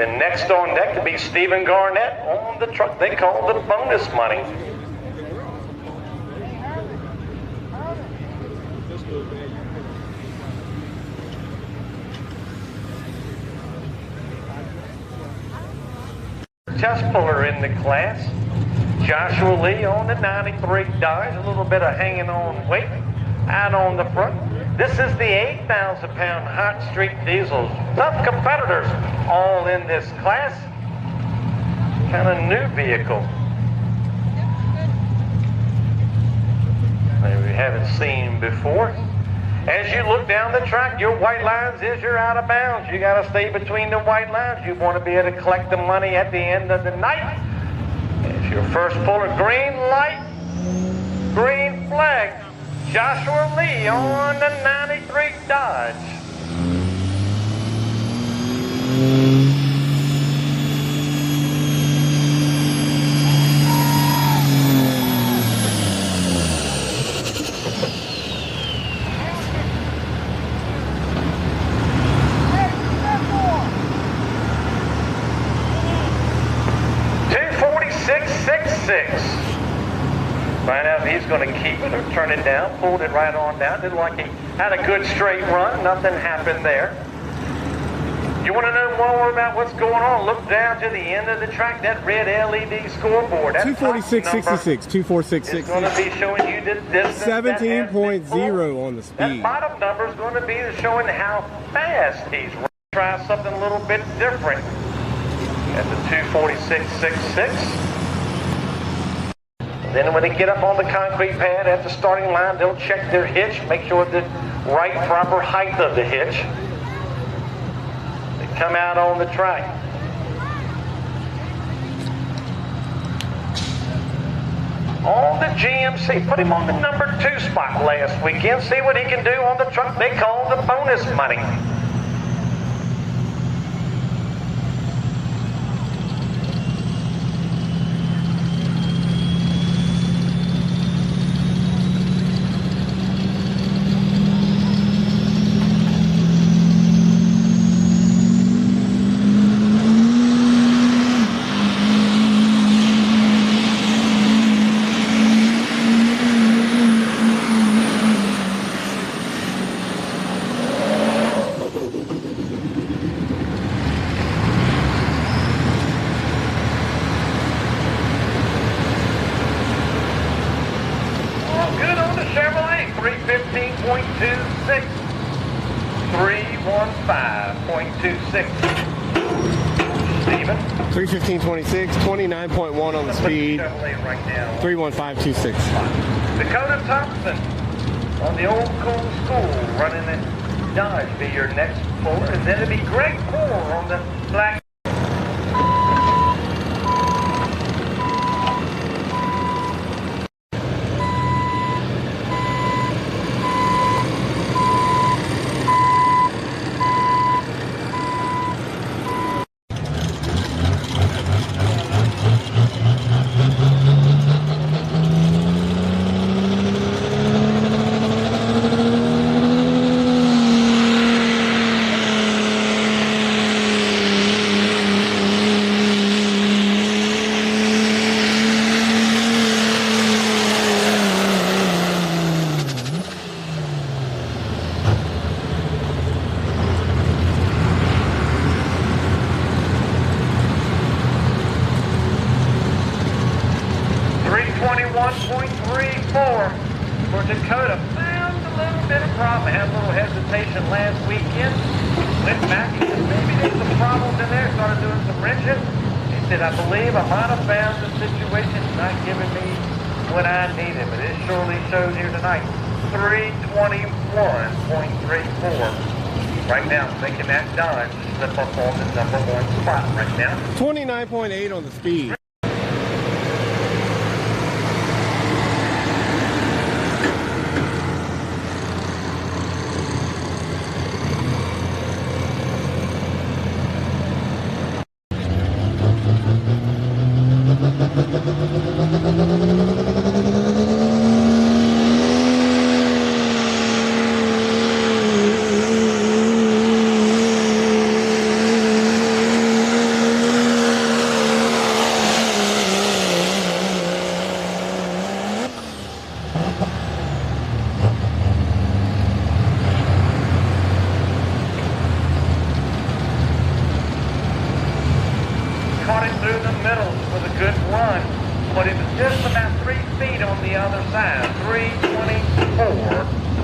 Then next on deck to be Stephen Garnett on the truck they call the bonus money. Chest puller in the class. Joshua Lee on the 93 Dodge, a little bit of hanging on weight out on the front. This is the 8,000-pound Hot Streak Diesels. Tough competitors all in this class. Kind of new vehicle. Maybe we haven't seen before. As you look down the track, your white lines is your out of bounds. You got to stay between the white lines. You want to be able to collect the money at the end of the night. It's your first puller. Green light, green flag. Joshua Lee on the 93 Dodge. Find out if he's going to keep it or turn it down. Pulled it right on down. Did like he had a good straight run. Nothing happened there. You want to know more about what's going on? Look down to the end of the track. That red LED scoreboard. 246.66. 246.66. It's going to be showing you the distance. 17.0 on the speed. That bottom number is going to be showing how fast he's running. Try something a little bit different at the 246.66. Then when they get up on the concrete pad at the starting line, they'll check their hitch, make sure the right proper height of the hitch. They come out on the track. On the GMC, put him on the number 2 spot last weekend. See what he can do on the truck they call the bonus money. Steven? 315.26, 29.1 on the speed. 315.26. Dakota Thompson on the old cool school running the Dodge be your next puller. And then it'll be Greg Moore on the black. For Dakota, found a little bit of problem. Had a little hesitation last weekend. Went back and maybe there's some problems in there. Started doing some wrenching. He said, I believe I might have found the situation not giving me what I needed. But it surely shows here tonight. 321.34. Right now, making that Dodge slip up on the number 1 spot right now. 29.8 on the speed.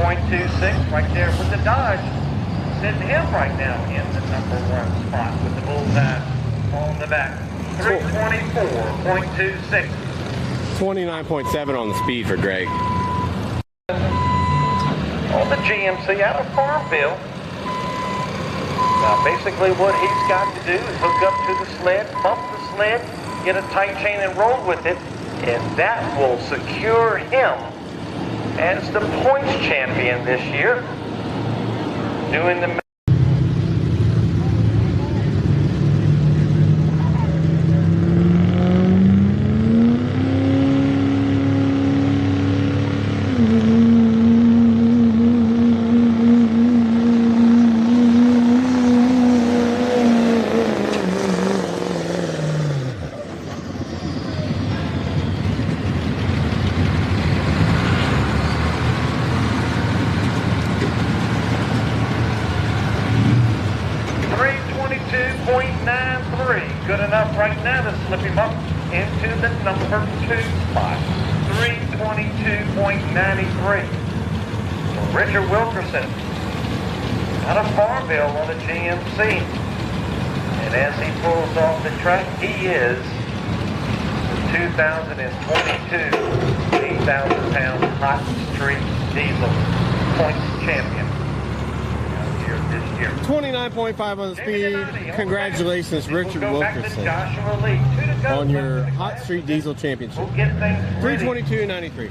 3.26 right there with the Dodge. Sitting him right now in the number 1 spot with the bullseye on the back. 324.26. 29.7 on the speed for Greg. On the GMC out of Farmville. Now basically what he's got to do is hook up to the sled, bump the sled, get a tight chain and roll with it, and that will secure him as the points champion this year. Doing the 322.93. Good enough right now to slip him up into the number 2 spot. 322.93. Richard Wilkerson out of Farmville on the GMC. And as he pulls off the track, he is the 2022 8,000-pound hot street diesel points champion. 29.5 on the speed. Congratulations, Richard Wilkerson, on your Hot Street Diesel Championship. 322.93.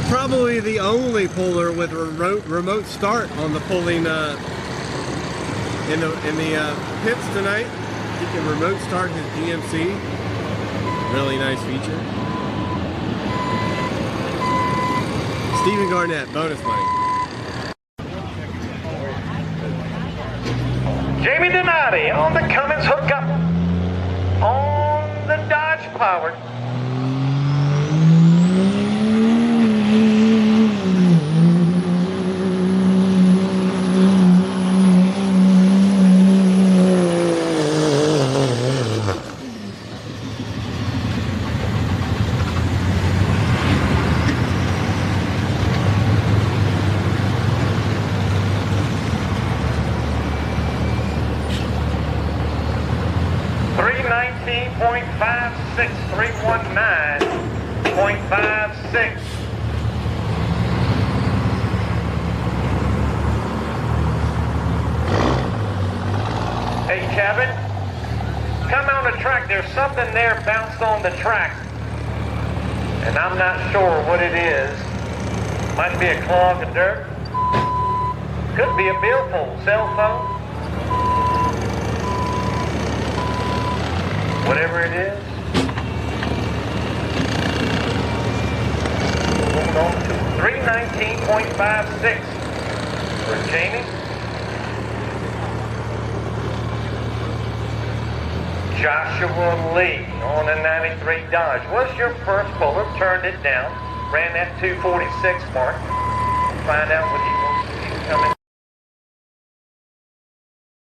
Probably the only puller with remote start on the pulling in the pits tonight. He can remote start his GMC. Really nice feature. Stephen Garnett, bonus money. Jamie Donati on the Cummins hookup on the Dodge powered. .56, 319.56. Hey Kevin, come on the track. There's something there bounced on the track, and I'm not sure what it is. Might be a clog of dirt. Could be a billfold, cell phone. Whatever it is, hold on to 319.56 for Jamie. Joshua Lee on a 93 Dodge. Was your first puller, turned it down, ran that 246 mark. Find out what he wants to keep coming.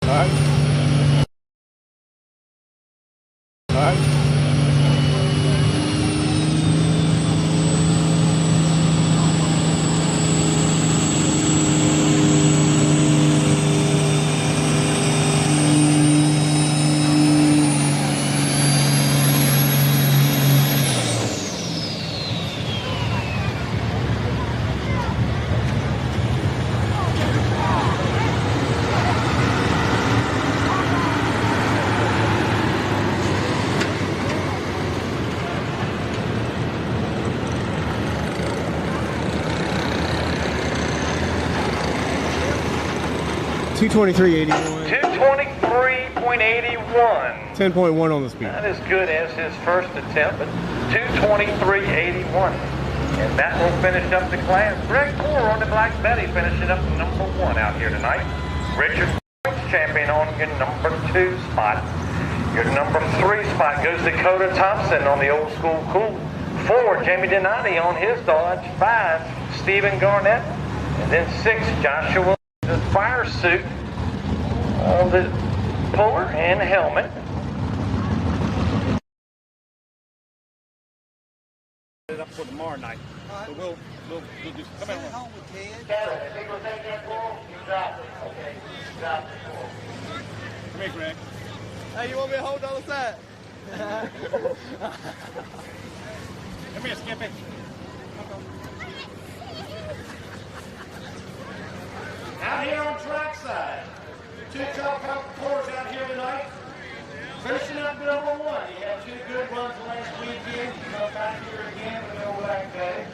All right. 223.81. 223.81. 10.1 on the speed. Not as good as his first attempt, but 223.81. And that will finish up the class. Greg Moore on the Black Betty finishing up number 1 out here tonight. Richard champion on your number 2 spot. Your number 3 spot goes Dakota Thompson on the Old School Cool. 4, Jamie Donati on his Dodge. 5, Stephen Garnett. And then 6, Joshua, the fire suit on the puller and helmet. for tomorrow night. Right. So we'll do. Come Send on. it home with Ted. Kevin, if he will take that bull, you drop it, okay? You drop the bull. Come here, Greg. Hey, you want me to hold on the side? Come here, Skippy. Out here on trackside, two top cars out here tonight. Finishing up number one. He had two good runs last weekend. He come back here again with no back day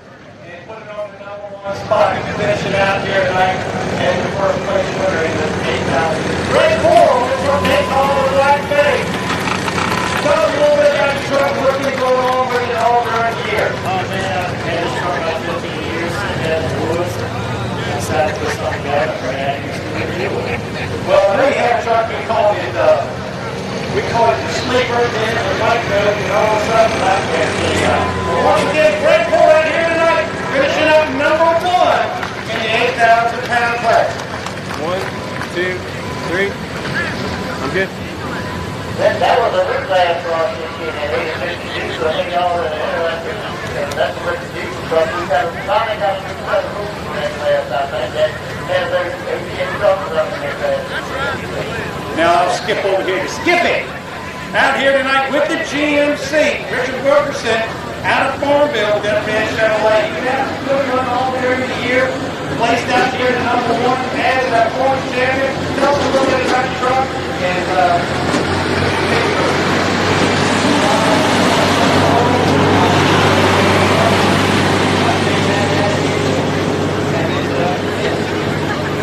and put it on the number one spot. He's finishing out here tonight as the first place winner in the 8,000. Great Bull, this one takes all the black day. Tell us a little bit about your truck, what's been going on with it all during the year. Oh man, I've had this truck about 15 years. I had the woods. I decided to put something back for that. Well, I know you have a truck, we call it the sleeper, then the white coat, and all of a sudden black there. Once again, Greg Bull out here tonight, finishing up number one in the 8,000-pound class. 1, 2, 3. I'm good. That was a good class for us this year, and 852, so I think y'all are interested. That's a Richard Diesel truck. We've got a Sonic out of 2,000 rules in that class, I think. That has their ATM trucks up in that class. Now I'll skip over here to Skippy. Out here tonight with the GMC, Richard Wilkerson, out of Farmville, with that man Chevrolet. You have a good run all during the year. Placed out here at number one as a points champion. Tell us a little bit about your truck and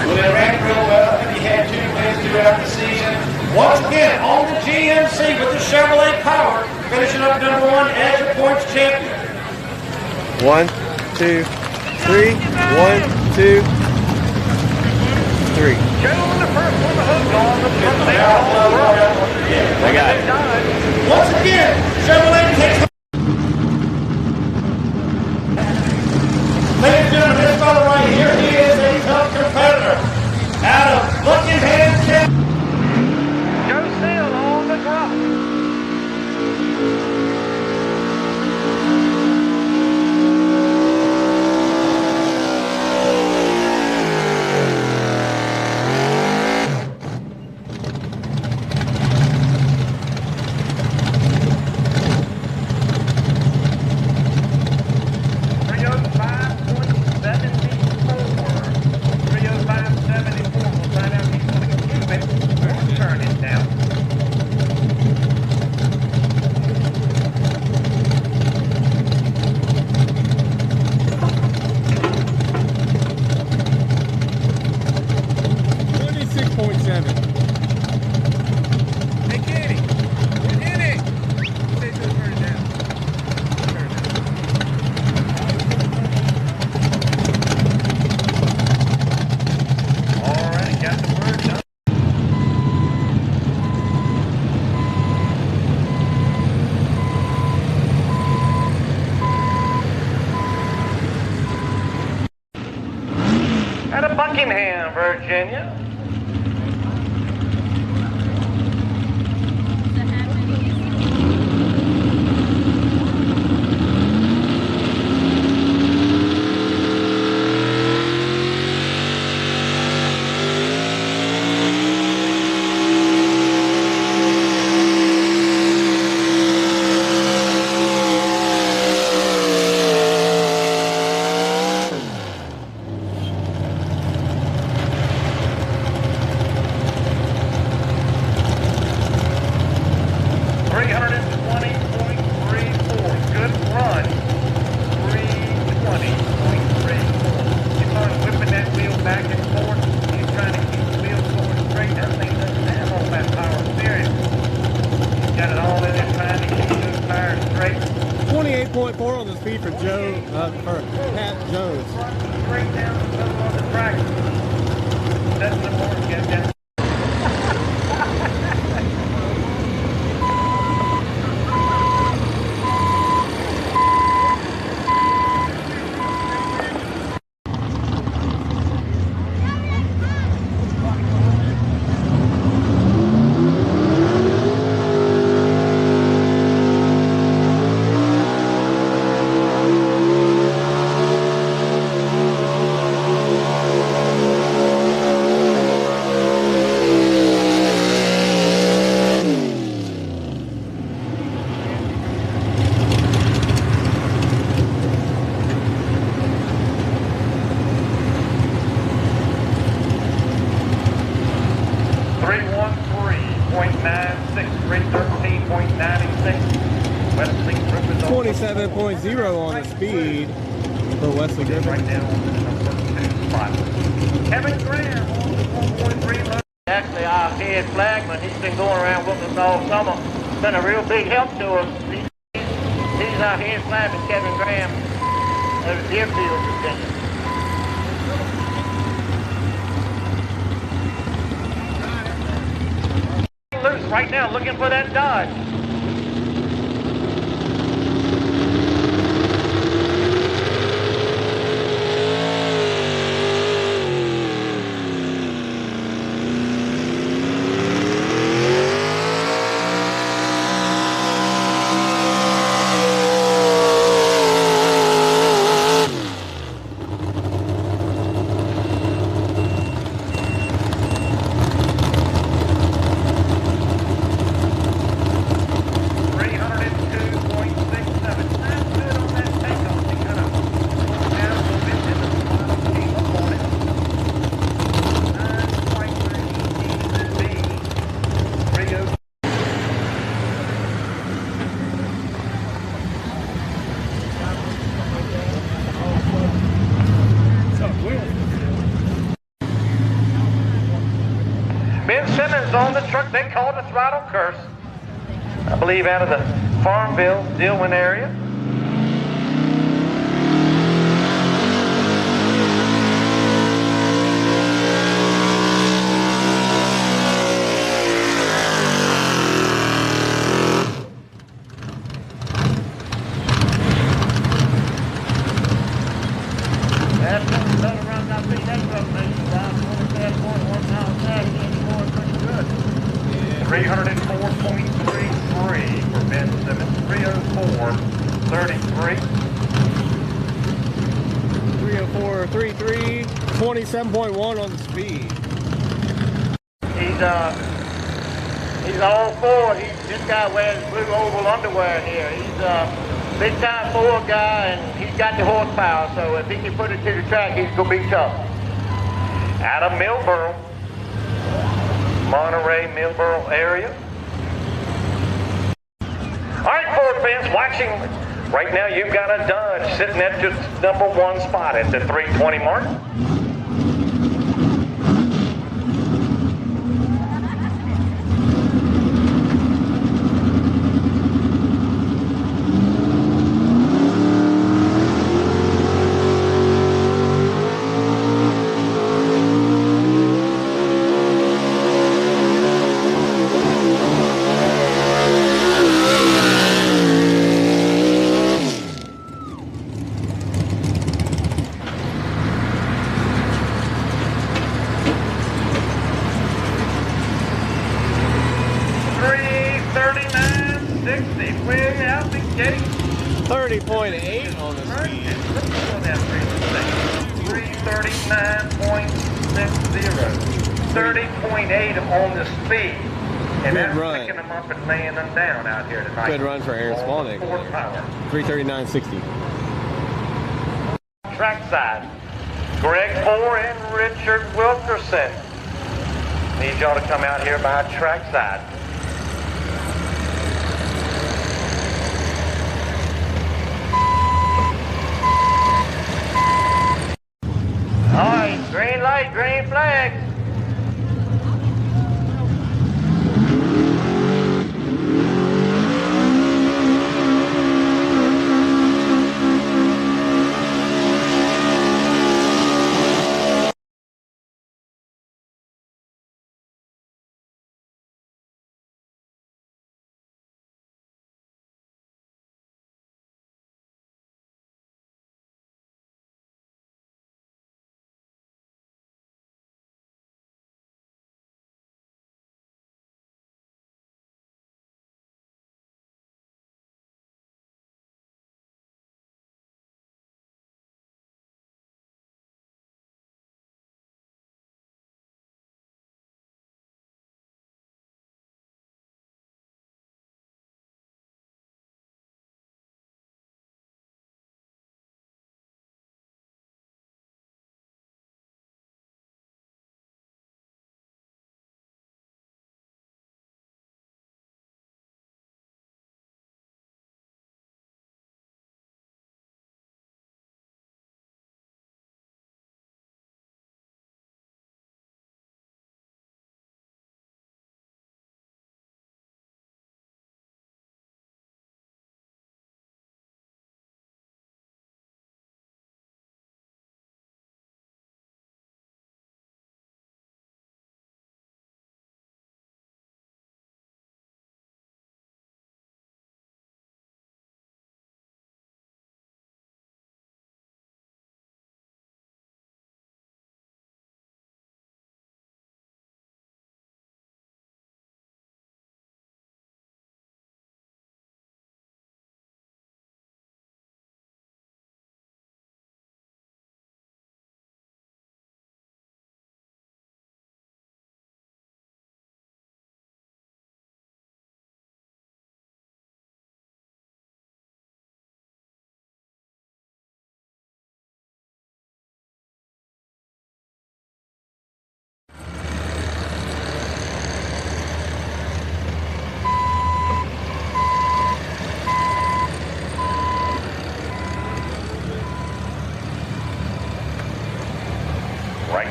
well, it ran real well, and he had two wins throughout the season. Once again, on the GMC with the Chevrolet Power, finishing up number one as a points champion. 1, 2, 3. 1, 2, 3. I got it. Once again, Chevrolet takes. Ladies and gentlemen, this fellow right here, he is a tough competitor. Out of Buckingham County. Joe Seal on the drop. Out of Buckingham, Virginia. For Joe, for Pat Jones. Straight down the middle of the track. That's the more get down. Wesley Griffin 27.0 on the speed for Wesley Griffin. right now on the number 2 spot. Kevin Graham on the 1.3 low. Actually, our head flagman, he's been going around with us all summer. Been a real big help to us. He's our head flagman, Kevin Graham, of the Deerfield, Virginia. Loose right now, looking for that Dodge. On the truck, they called the throttle curse. I believe out of the Farmville, Dillwyn area. That's another run I think that truck makes about 27.1 miles an hour. 304.33 for Ben Simmons. 304.33. 304.33, 27.1 on the speed. He's all Ford. This guy wears blue oval underwear here. He's a big time Ford guy, and he's got the horsepower. So if he can put it to the track, he's gonna be tough. Out of Millboro, Monterey, Millboro area. All right, Ford fans, watching right now, you've got a Dodge sitting at just number 1 spot at the 320 mark. Way out the gate. 30.8 on the speed. 339.60. 30.8 on the speed. And Good that's run. picking them up and laying them down out here tonight. Good run for Aaron Smallnick. 339.60. Trackside. Greg Moore and Richard Wilkerson. Need y'all to come out here by trackside. All right, green light, green flag.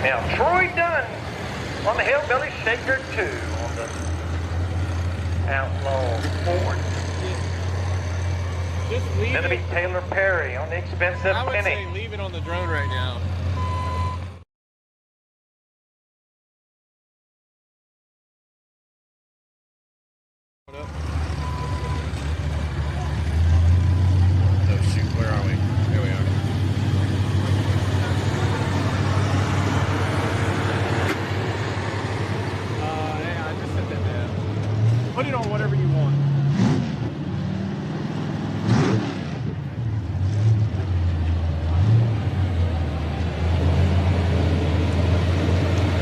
Now, Troy Dunn on the Hillbilly Shaker 2 on the Outlaw Ford. Just leave Then it'll be it. Taylor Perry on the expensive I would Penny. say leave it on the drone right now. Oh shoot, where are we? Here we are. Yeah, I just set that down. Put it on whatever you want.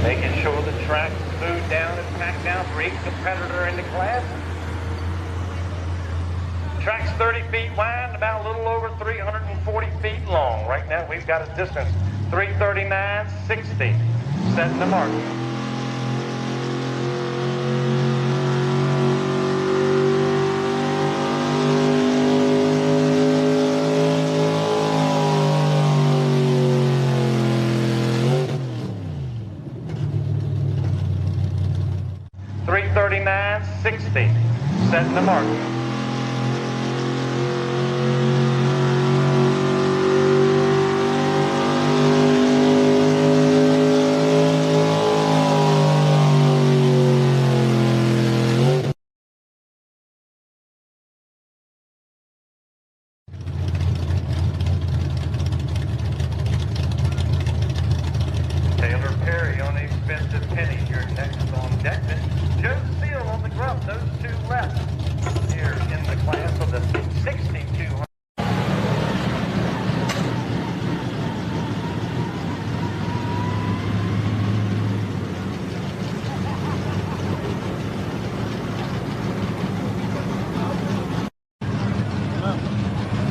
Making sure the track's smoothed down and packed down for each competitor in the class. Track's 30 feet wide and about a little over 340 feet long. Right now we've got a distance 339.60, setting the mark. .60, setting the mark. Taylor Perry on the expensive Penny. You're next on deck. Joe Steele on the Grubb. Those two left here in the class of the 6,200.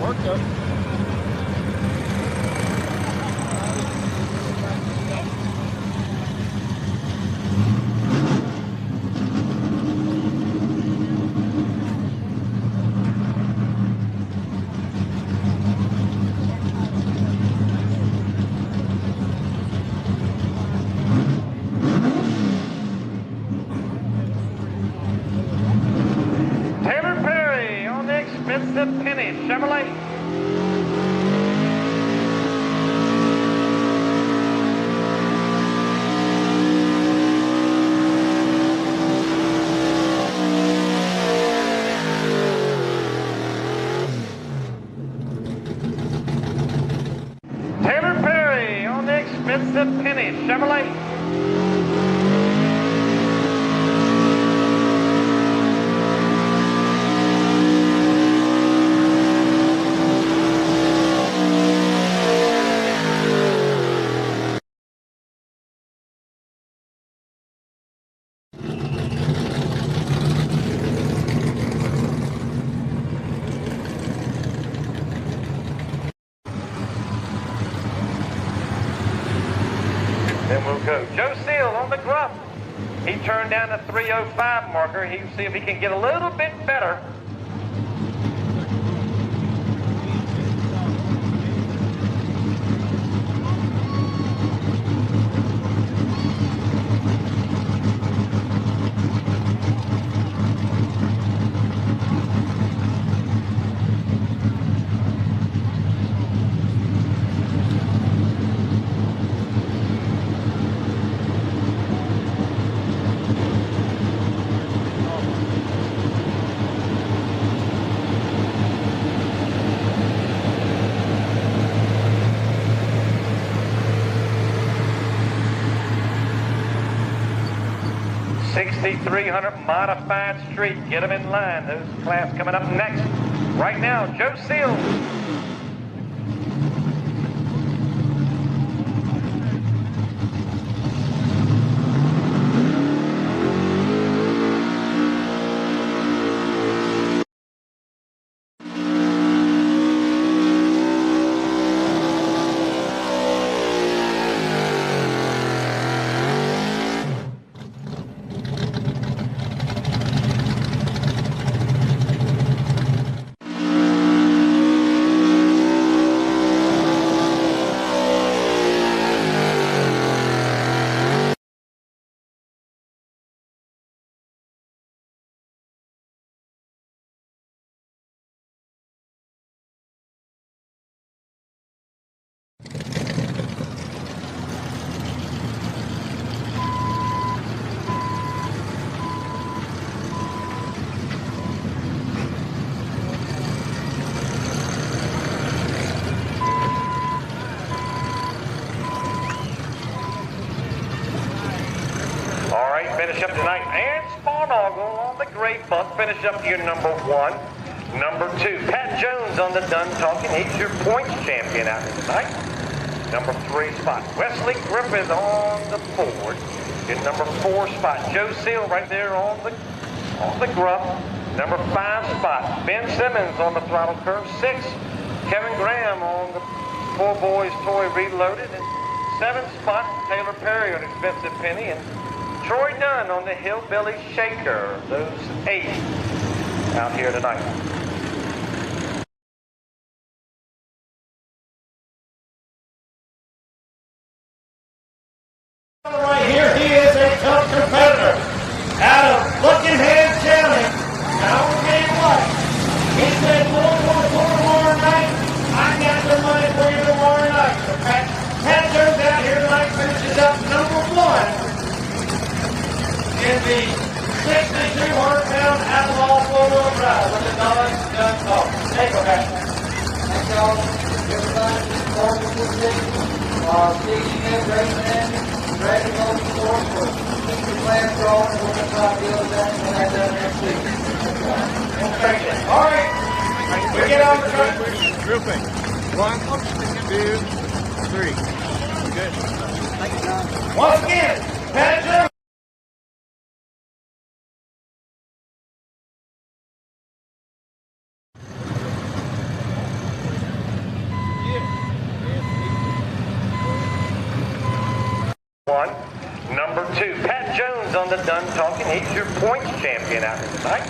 Worked up. Taylor Perry on the expensive Penny Chevrolet. Taylor Perry on the expensive Penny Chevrolet. Then we'll go. Joe Steele on the Grubb. He turned down the 305 marker. He'll see if he can get a little bit better. .6300 modified street. Get them in line. Those class coming up next. Right now, Joe Steele. Fargo on the gray bus. Finish up your number 1. Number 2, Pat Jones on the Done Talking. He's your points champion out here tonight. Number 3 spot, Wesley Griffith on the board. Your number 4 spot, Joe Seal right there on the gruff. Number 5 spot, Ben Simmons on the throttle curve. 6, Kevin Graham on the Poor Boys Toy Reloaded. And 7 spot, Taylor Perry on Expensive Penny. And Troy Dunn on the Hillbilly Shaker. Those 8 out here tonight. Right here, he is a tough competitor. Out of Buckingham County. Now we're getting what? He said, tomorrow night. I got the money for you tomorrow night. So Pat Jones out here tonight finishes up number 1 in the 6,200-pound Outlaw 4-wheel drive with the Dodge Done Talk. Thank you, Pat. Thank y'all, everybody, for participating. Speaking of great men, ready to go to sports for keep your plans going. We're going to try to deal with that when that's done next week. Thank you. All right. We get on the track. Real quick. 1, 2, 3. Good. Thank you, John. Once again, Pat Jones. Number 2, Pat Jones on the Done Talking. He's your points champion out here tonight.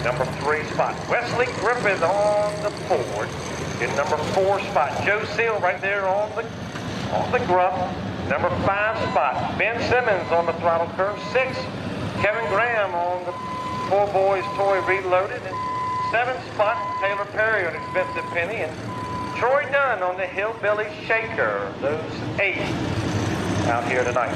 Number 3 spot, Wesley Griffith on the board. Your number 4 spot, Joe Seal right there on the gruff. Number 5 spot, Ben Simmons on the throttle curve. 6, Kevin Graham on the Poor Boys Toy Reloaded. And 7 spot, Taylor Perry on Expensive Penny. And Troy Dunn on the Hillbilly Shaker. Those 8 out here tonight.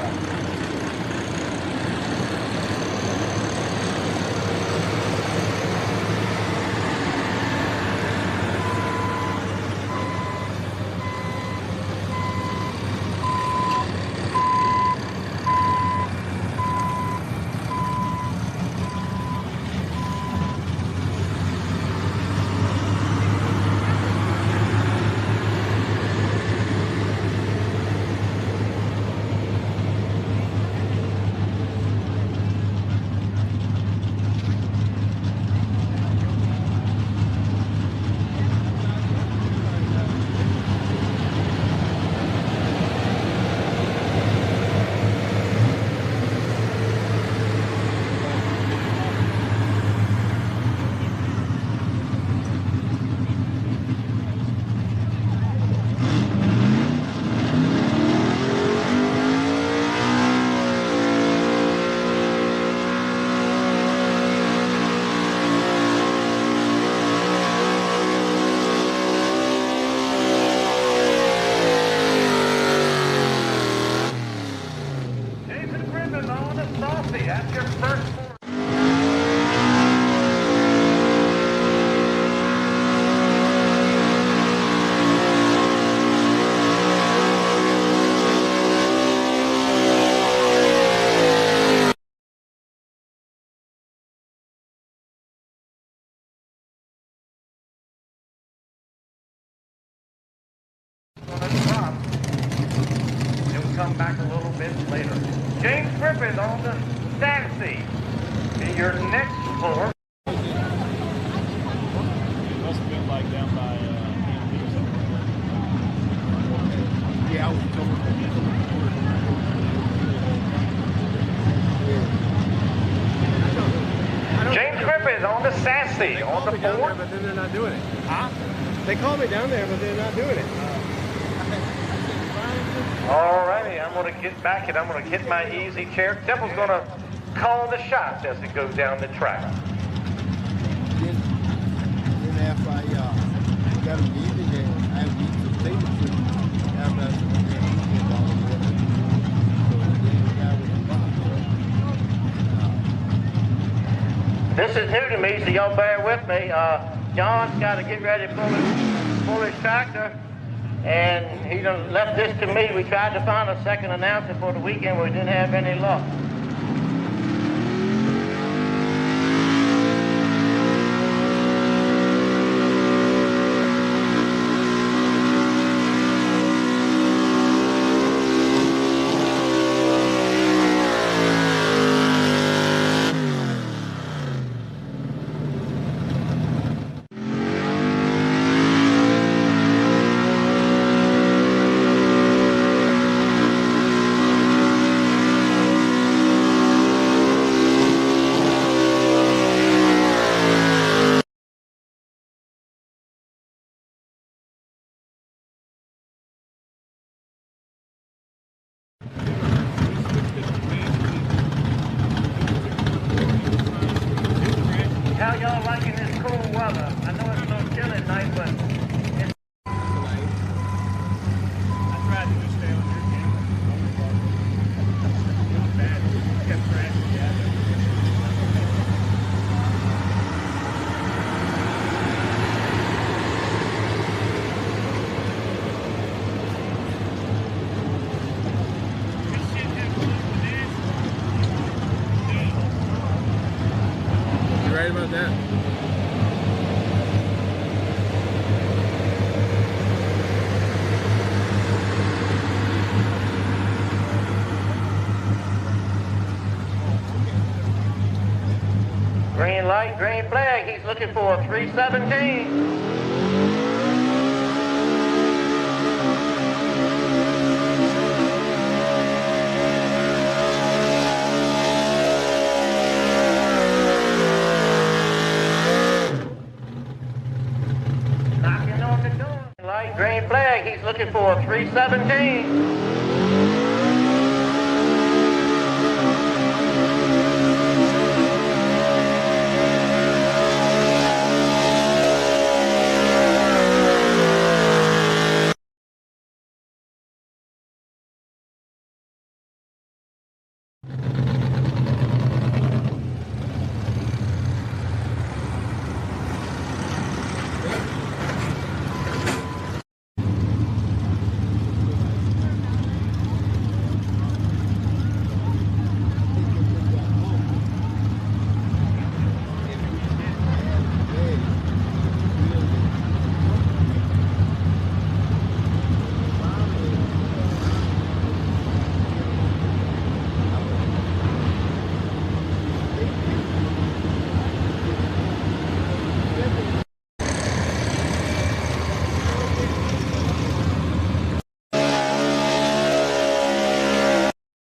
Come back a little bit later. James Griffith on the Sassy. In your next floor. Must have been like down by or something. Yeah, I was told. James Griffith on the Sassy on the board. But then they're not doing it. Huh? They called me down there, but they're not doing it. Alrighty, I'm going to get back and I'm going to get my easy chair. Temple's going to call the shots as it goes down the track. Then after I got an easy game, I beat the state after I get all the water. So then the guy was involved. This is new to me, so y'all bear with me. John's got to get ready to pull his tractor. And he done left this to me. We tried to find a second announcer for the weekend, but we didn't have any luck. feeling nice, but I tried to just stay on your camera. It was bad. It kept crashing. Yeah. You're right about that. green light, green flag. He's looking for 317. Knocking on the door. Light, green flag. He's looking for 317.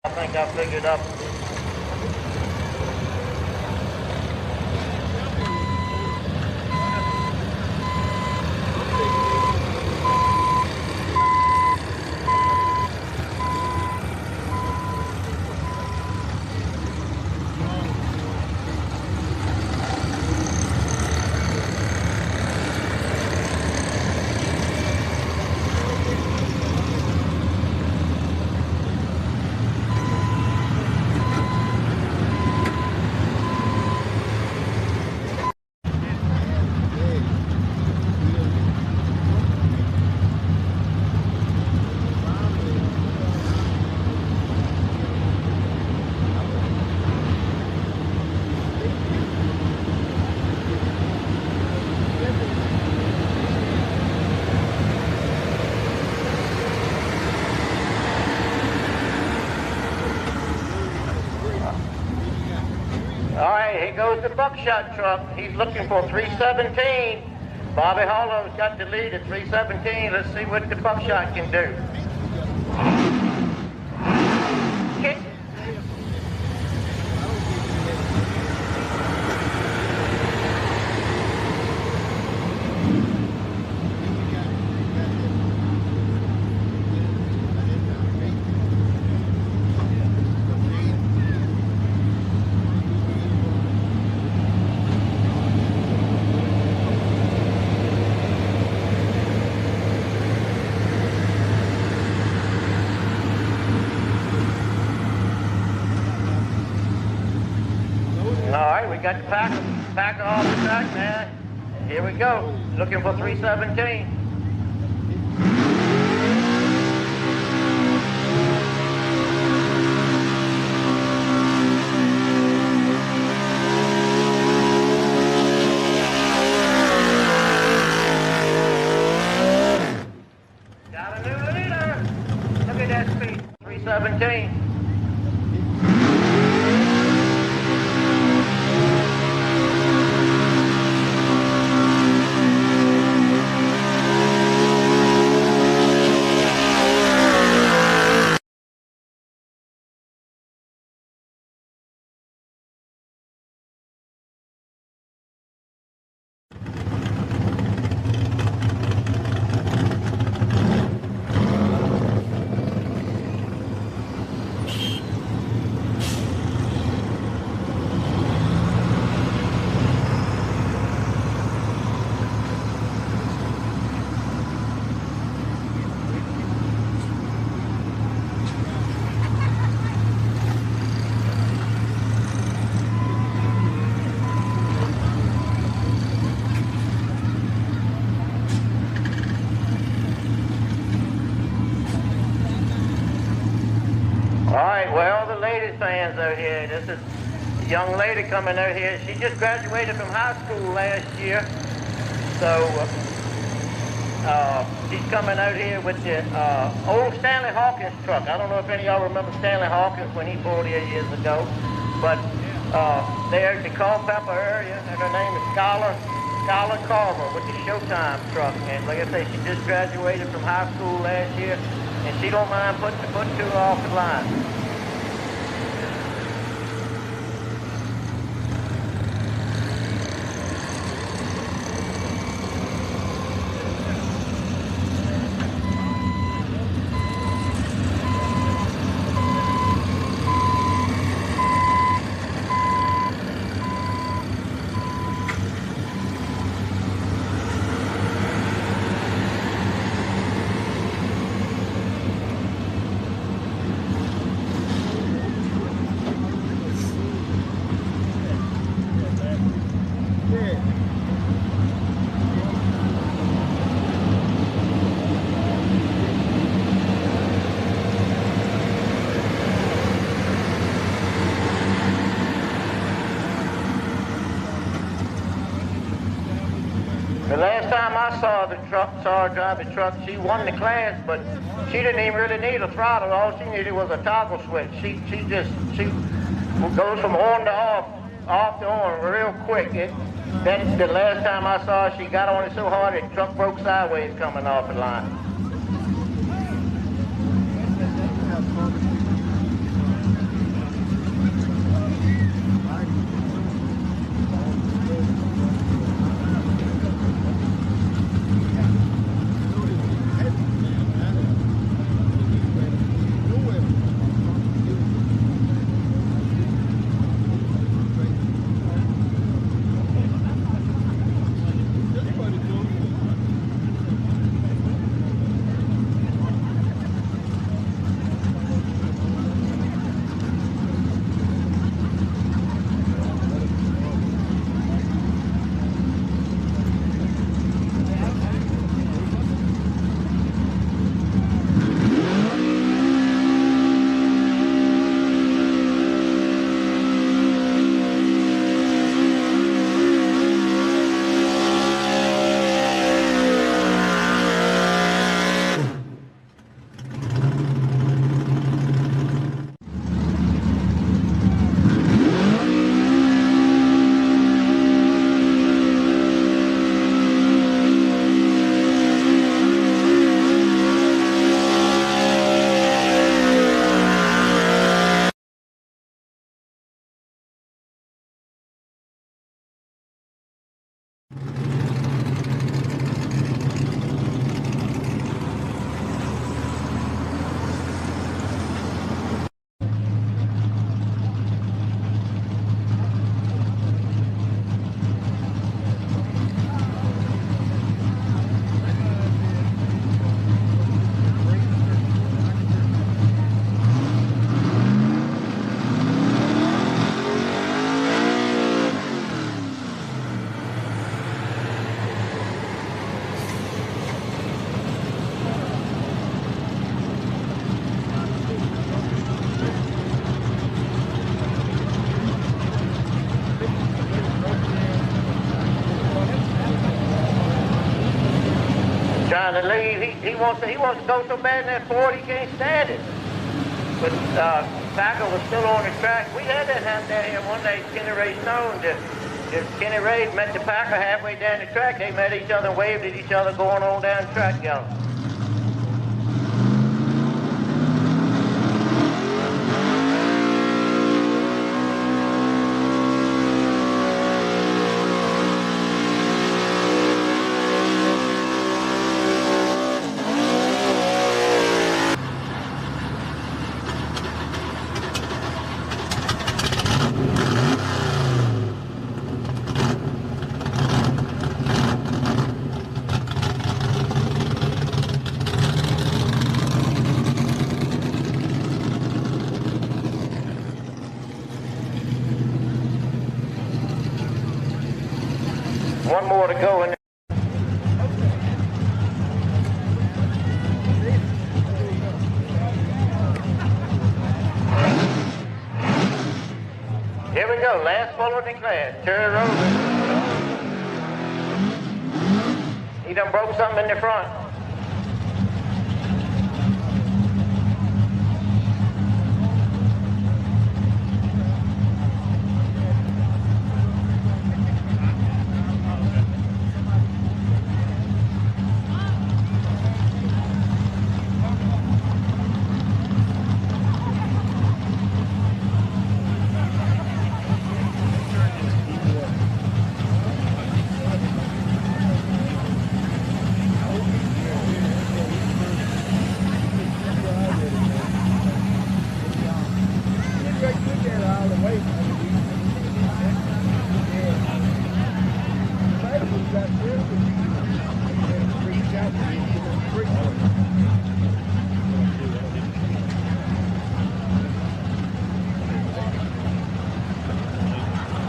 I think I figured up. All right, here goes the buckshot truck. He's looking for 317. Bobby Hollow's got the lead at 317. Let's see what the buckshot can do. Kick. All right, we got the packer off the track, man. Here we go. Looking for 317. Got a new leader. Look at that speed. 317. fans out here. This is a young lady coming out here. She just graduated from high school last year. So she's coming out here with the old Stanley Hawkins truck. I don't know if any of y'all remember Stanley Hawkins when he bought here years ago, but they're at the Culpeper area, and her name is Skylar Carver with the Showdown truck. And like I say, she just graduated from high school last year, and she don't mind putting two off the line. The last time I saw her drive the truck, she won the class, but she didn't even really need a throttle. All she needed was a toggle switch. She goes from on to off to on real quick. That's the last time I saw her. She got on it so hard the truck broke sideways coming off the line. Trying to leave. He wants to go so bad in that Ford he can't stand it. But Packer was still on the track. We had that happen down here one day. Kenny Ray Stone. Kenny Ray met the Packer halfway down the track. They met each other, waved at each other, going on down the track together. One more to go in. go. Last full of the class. Terry Rosen. He done broke something in the front.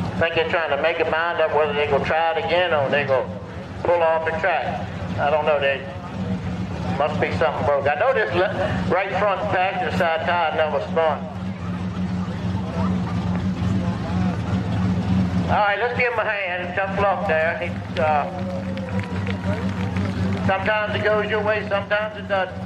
I think they're trying to make a mind up whether they're going to try it again or they're going to pull off the track. I don't know. They must be something broke. I know this right front passenger side tire never spun. All right, let's give him a hand. Tough luck there. Sometimes it goes your way, sometimes it doesn't.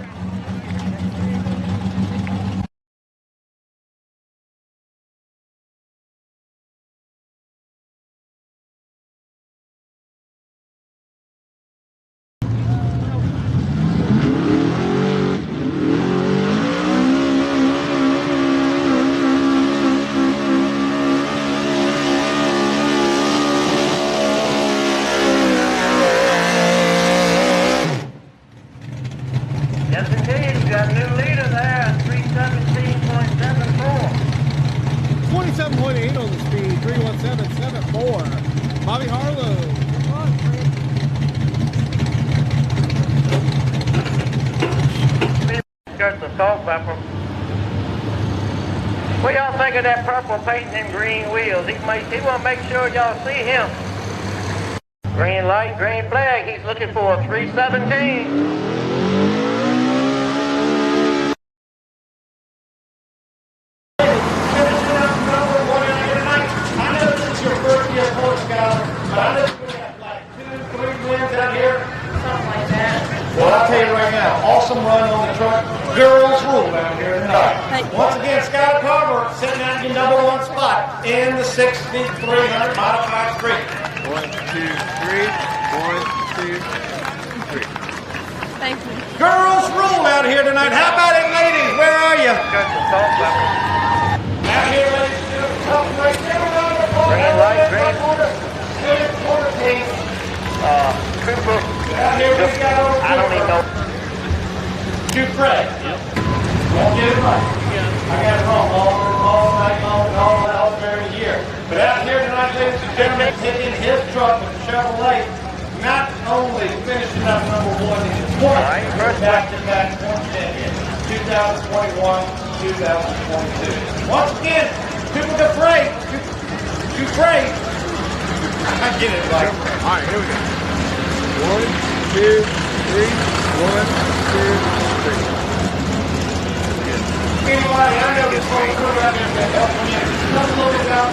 Yes, indeed. You got a new leader there, 317.74. 27.8 on the speed, 317.74. Bobby Harlow. Got the salt pepper. What y'all think of that purple paint and green wheels? He want to make sure y'all see him. Green light, green flag. He's looking for a 317. Well, I'll tell you right now, awesome run on the truck. Girls rule down here tonight. Once again, Scott Carver sitting out in number one spot in the 6,300 modified street. 1, 2, 3. 1, 2, 3. Thank you. Girls rule out here tonight. How about it, ladies? Where are you? Out here, ladies and gentlemen, tough race. Green light, green. Quarter team. Cooper. Out here we got over I don't even know. Dupre. Won't get it right. I got it wrong all night long and all during the year. But out here tonight, ladies and gentlemen, taking his truck with the Chevrolet, not only finishing up number one in the point, back-to-back point champion, 2021, 2022. Once again, Cooper Dupre. I get it right. All right, here we go. 1, 2, 3. 1, 2, 3. Anybody, I know this whole crew out there to help me. Let's look it out.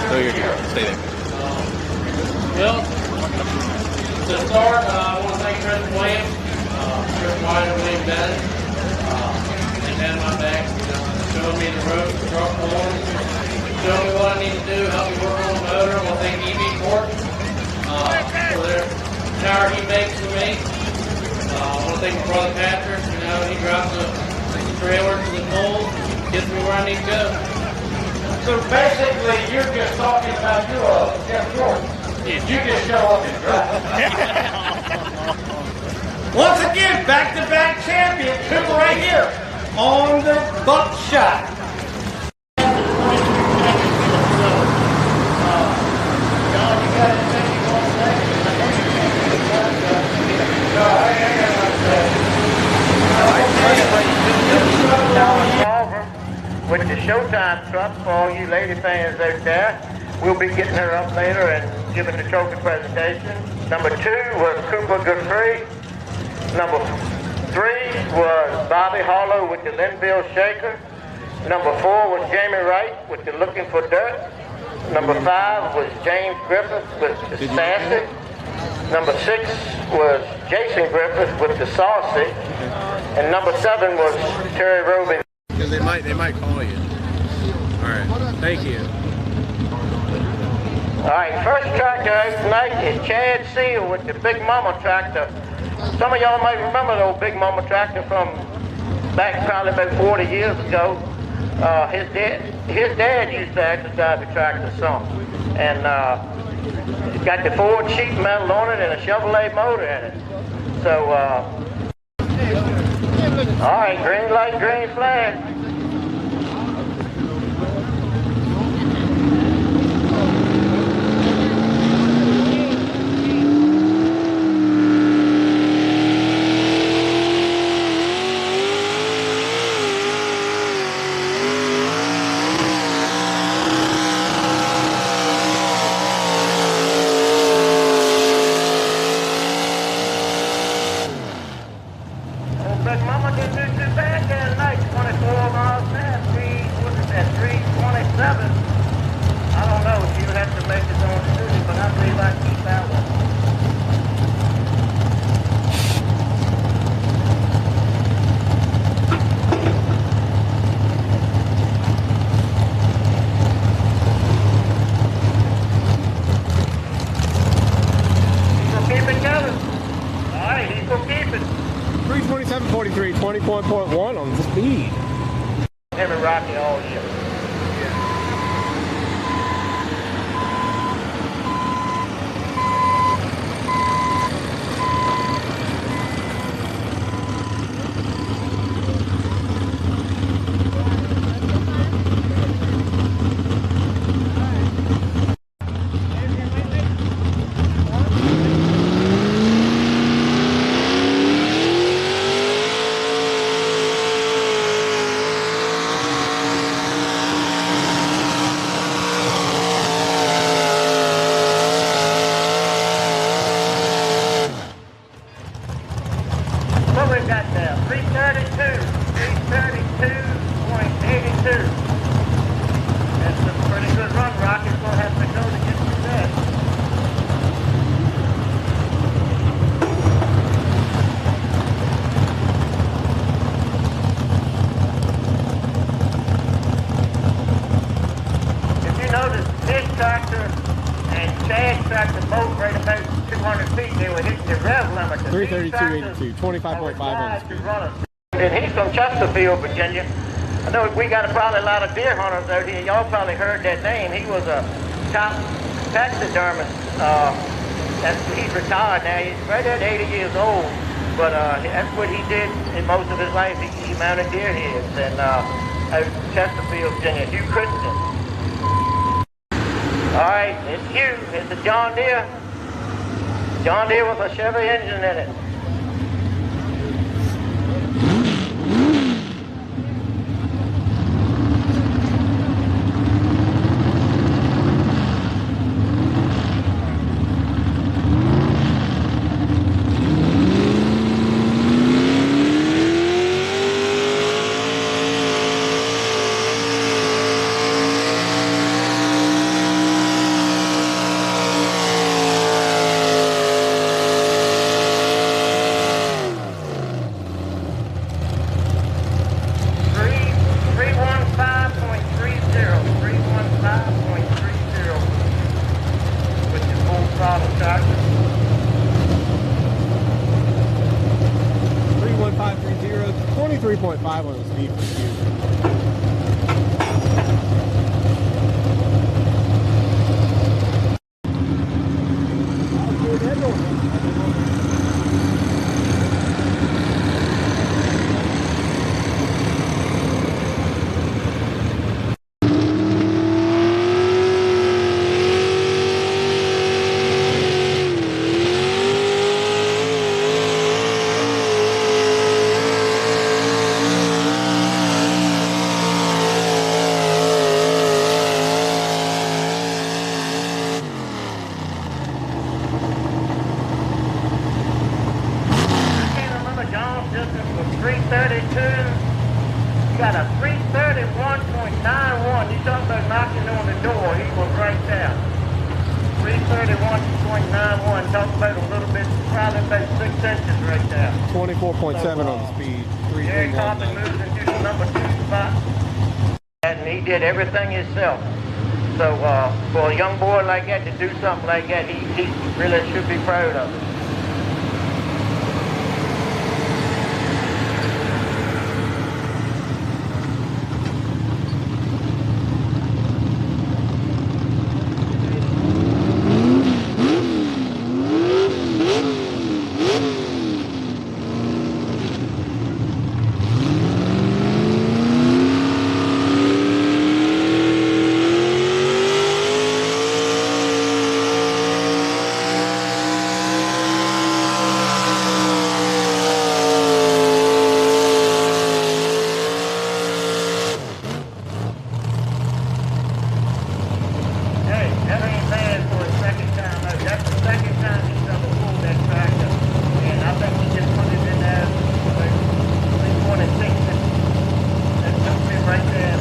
Oh, you're here. Stay there. Well, to start, I want to thank Chris Williams, Chris White, and William Bennett. They had my back, showing me the road, the truck forms, showing me what I need to do, help me work on the motor. I want to thank EV Court for their power he makes for me. I want to thank my brother Patrick. He drives the trailer to the pole, gets me where I need to go. So basically, you're just talking about Jeff Jordan. You just show up and drive. Once again, back-to-back champion, Cooper right here on the buckshot. With the Showtime truck for all you lady fans out there. We'll be getting her up later and giving the trophy presentation. Number 2 was Cooper Godfrey. Number 3 was Bobby Harlow with the Linville Shaker. Number 4 was Jamie Wright with the Looking for Dirt. Number 5 was James Griffith with the Sassy. Number 6 was Jason Griffith with the Saucy. And number 7 was Terry Roby. Because they might call you. All right, thank you. All right, first tractor out tonight is Chad Seal with the Big Mama tractor. Some of y'all might remember the old Big Mama tractor from back probably about 40 years ago. His dad used to actually drive the tractor some. And it's got the Ford sheet metal on it and a Chevrolet motor in it. So, all right, green light, green flag. tractor both right about 200 feet. They were hitting the rev limit. 332.82, 25.5 on the speed. And he's from Chesterfield, Virginia. I know we got probably a lot of deer hunters out here. Y'all probably heard that name. He was a top taxidermist. He's retired now. He's right at 80 years old. But that's what he did in most of his life. He mounted deer heads. And out in Chesterfield, Virginia, Hugh Christian. All right, it's Hugh. It's a John Deere. John Deere with a Chevy engine in it. Got a 331.9 9-1. You talking about knocking on the door. He was right there. 331.91. Talking about a little bit, probably about 6 inches right there. 24.7 on the speed. Gary 331. Coffin moves into the number 2 spot. And he did everything himself. So for a young boy like that to do something like that, he really should be proud of it.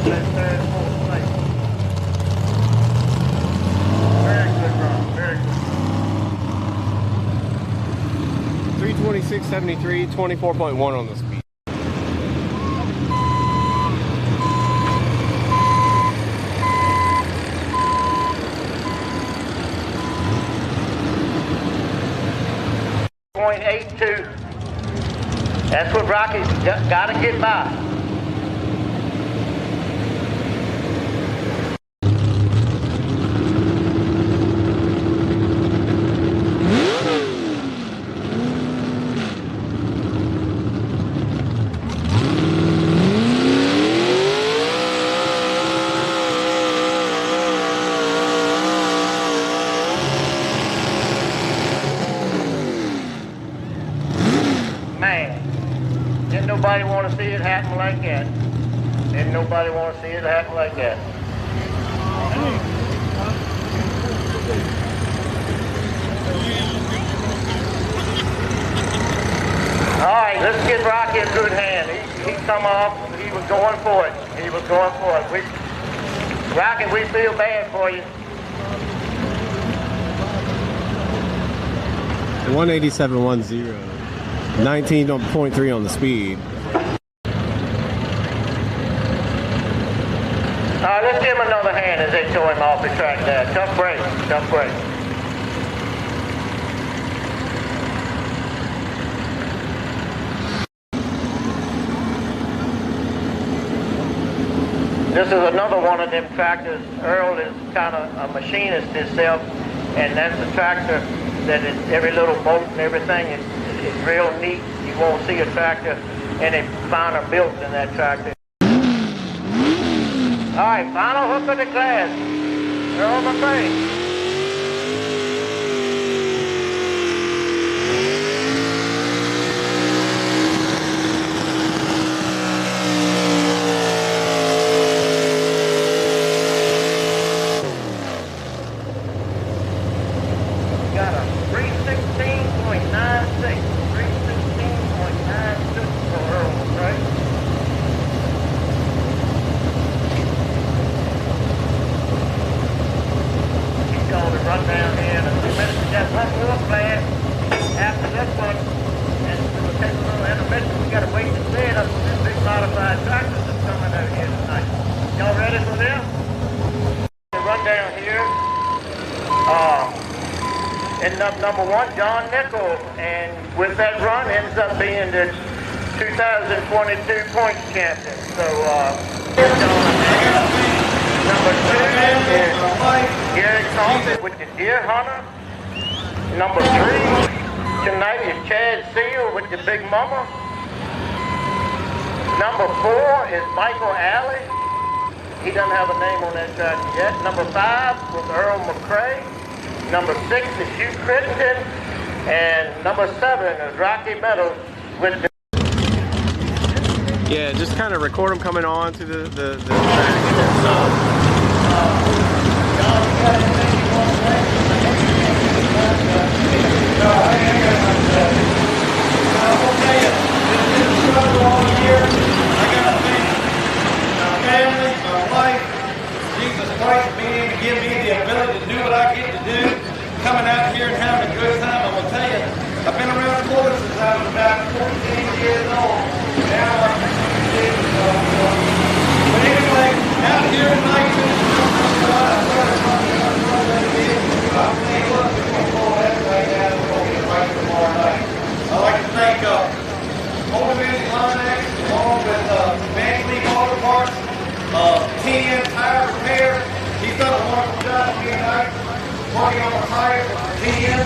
Third, fourth place. Very good run, very good. 326.73, 24.1 on the speed. .82. That's what Rocky's got to get by. Man, didn't nobody want to see it happen like that. Didn't nobody want to see it happen like that. All right, let's get Rocky a good hand. He come off, he was going for it. He was going for it. Rocky, we feel bad for you. 187.10. 19.3 on the speed. All right, let's give him another hand as they throw him off the track there. Tough break, tough break. This is another one of them tractors. Earl is kind of a machinist himself, and that's a tractor that is every little bolt and everything is real neat. You won't see a tractor any finer built than that tractor. All right, final hook of the class. Earl McCray. Got a 316.96. 316.96 for Earl McCray. He's going to run down here in a few minutes. We got one more class after this one. And we'll take a little intermission. We got to wait to see it up to this big modified tractor that's coming out here tonight. Y'all ready for them? The run down here. Ended up number 1, John Nichols, and with that run ends up being the 2022 points champion. So, number 2 is Gary Coffin with the Deer Hunter. Number 3 tonight is Chad Seal with the Big Mama. Number 4 is Michael Alley. He doesn't have a name on that tractor yet. Number 5 was Earl McCray. Number 6 is Hugh Crittenden, and number 7 is Rocky Meadows with the... Yeah, just kind of record them coming on to the track. Family, my wife, price of being able to give me the ability to do what I get to do, coming out here and having a good time. I'm gonna tell you, I've been around Florida since I was about 14 years old. Now I'm 56. But anyway, out here tonight, I'd like to thank Motivated Climax along with Van Clean Auto Parts, TN Tire Repair. He's done a wonderful job here tonight, working on the tires with TN,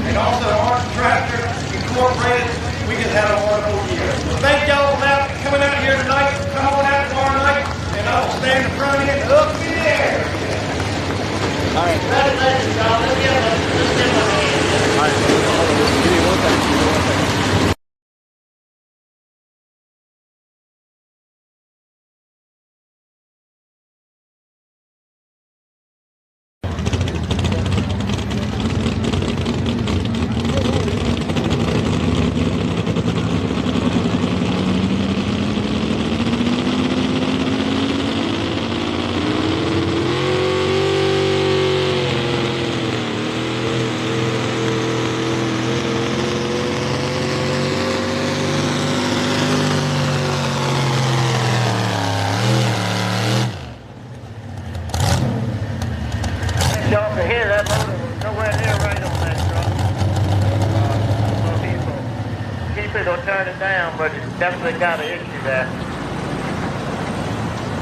and also Arts Tractor Incorporated. We just had a wonderful year. So thank y'all for coming out here tonight. Come on out tomorrow night, and I will stand in front of you and up in the air. All right. Congratulations, y'all. Let's give them a hand. All right. Give me one second. Give me one second. Y'all can hear that motor was nowhere near right on that truck. So people keep it or turn it down, but it's definitely got an issue there.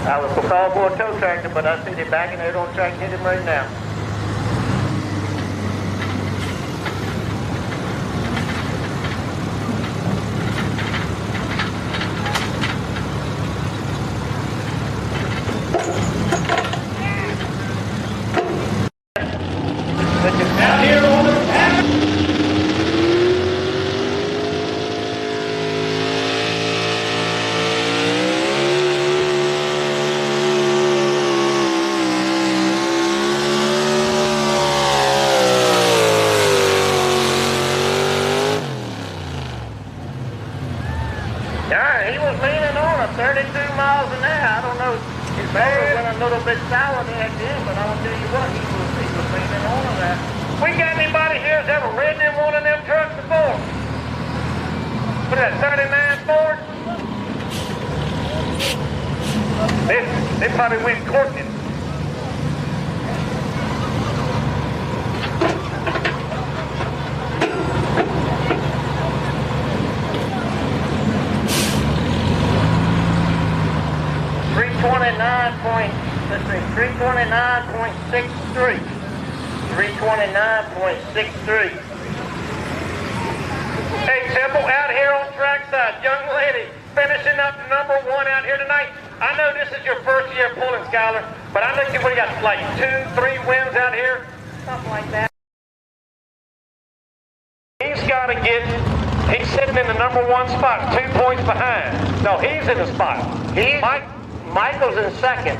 I was called for a tow tractor, but I see they backing it on track, hit him right now. Out here on the Tavern. Yeah, he was leaning on a 32 miles an hour. I don't know. His motor went a little bit sour there at the end, but I'll tell you what, he was leaning on that. We got anybody here that's ever ridden in one of them trucks before? What is that, 39 Ford? They probably went courting. Let's see, 329.63. 329.63. Hey, Temple, out here on trackside, young lady, finishing up number 1 out here tonight. I know this is your first year pulling, Skylar, but I know you got like 2-3 wins out here. Something like that. He's got to he's sitting in the number 1 spot, 2 points behind. No, he's in the spot. Michael's in second.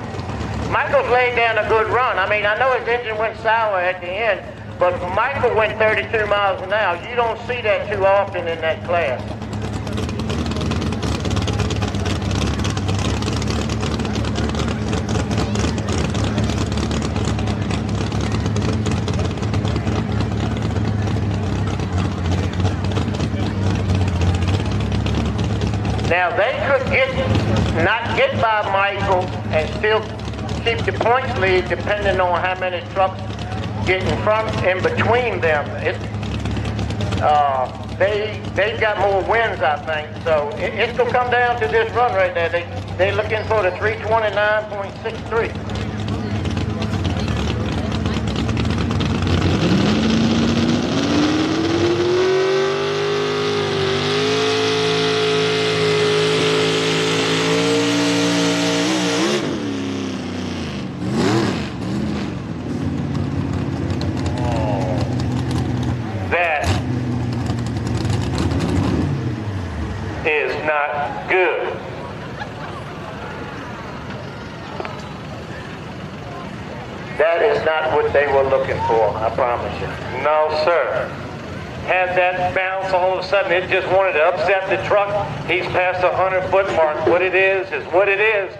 Michael's laid down a good run. I mean, I know his engine went sour at the end, but Michael went 32 miles an hour. You don't see that too often in that class. Now, they could not get by Michael and still keep the points lead depending on how many trucks get in between them. They've got more wins, I think. So it's going to come down to this run right there. They're looking for the 329.63. Is not good. That is not what they were looking for, I promise you. No, sir. Had that bounce, all of a sudden it just wanted to upset the truck. He's past the 100-foot mark. What it is what it is.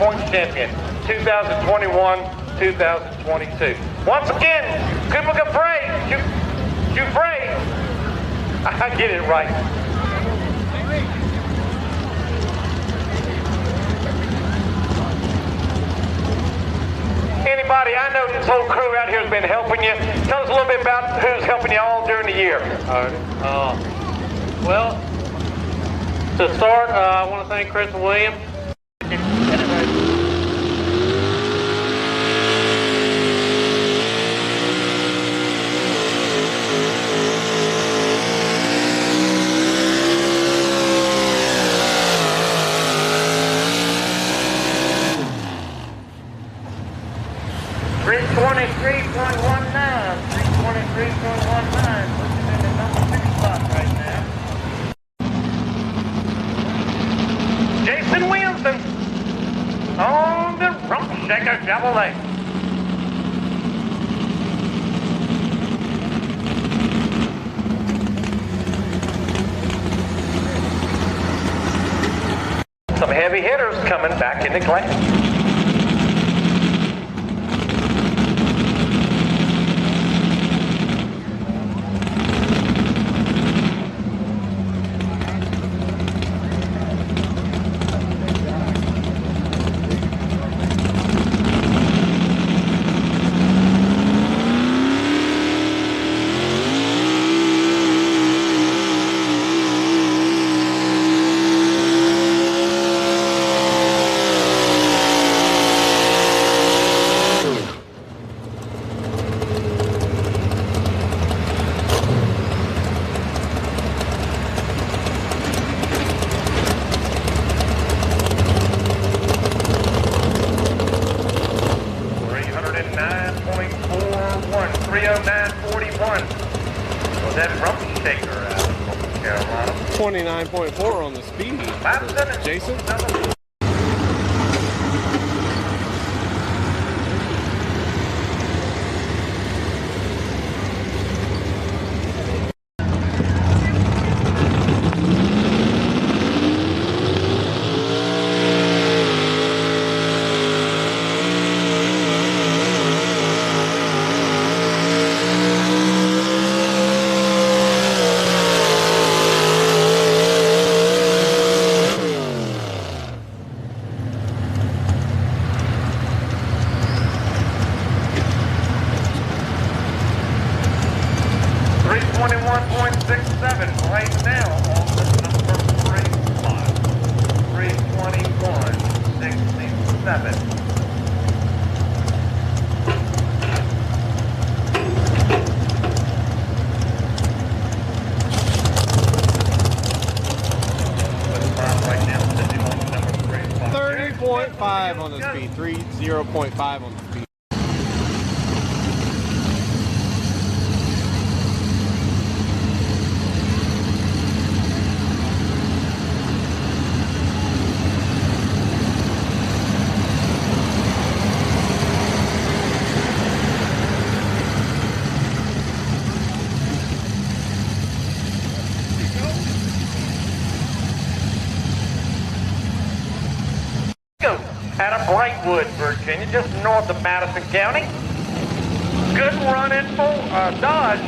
points champion, 2021-2022. Once again, Cooper Gafray, Jufray. I get it right. Anybody, I know this whole crew out here has been helping you. Tell us a little bit about who's helping you all during the year. Well, to start, I want to thank Chris and William. Jason Williamson on the Rump Shaker Chevrolet. Some heavy hitters coming back into class. Was that Rump Shaker out of North Carolina? 29.4 on the speed. Jason? Right now on the number 3 spot. 321.67. Right now, sitting on the number 3 spot. 30.5 on the speed. 30.5 on the speed. Out of Brightwood, Virginia, just north of Madison County. Good run in Dodge.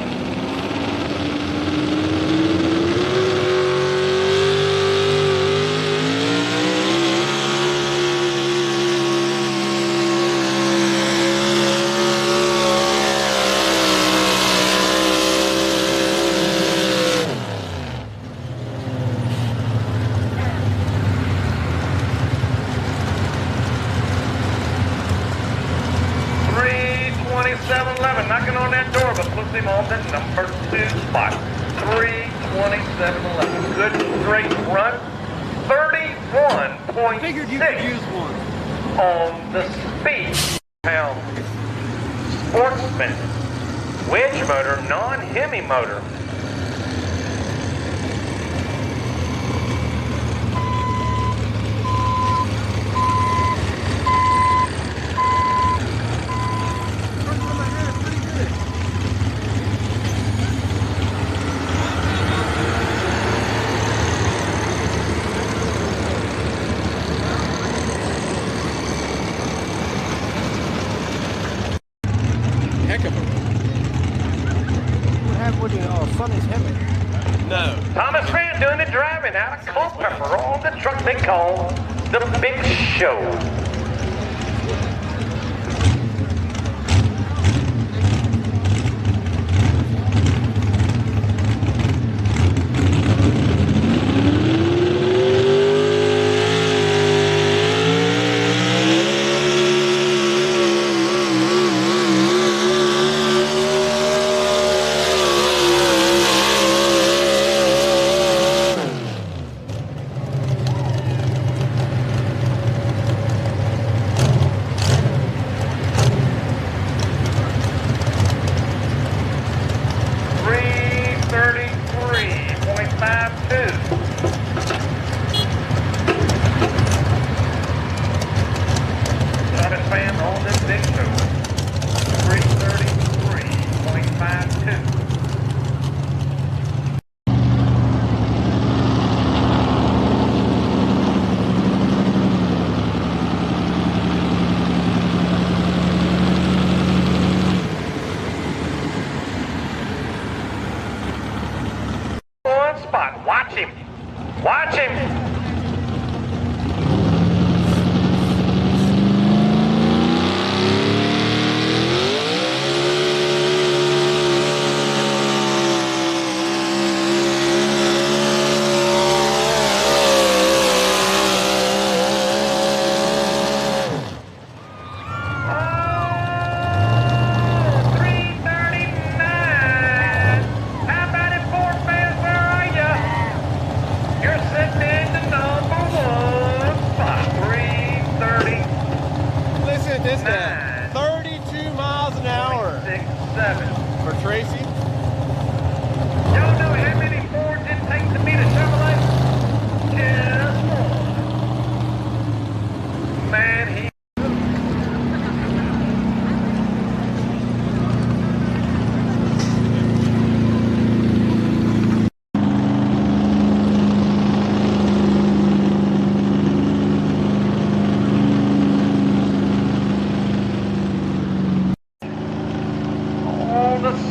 Knocking on that door, but puts him on the number 2 spot. 3:27.11. Good straight run. 31.6. Figured you could use one. On the speed. Pound Sportsman. Wedge motor, non-Hemi motor. driving out of Culpeper on the truck they call the Big Show. Watch him!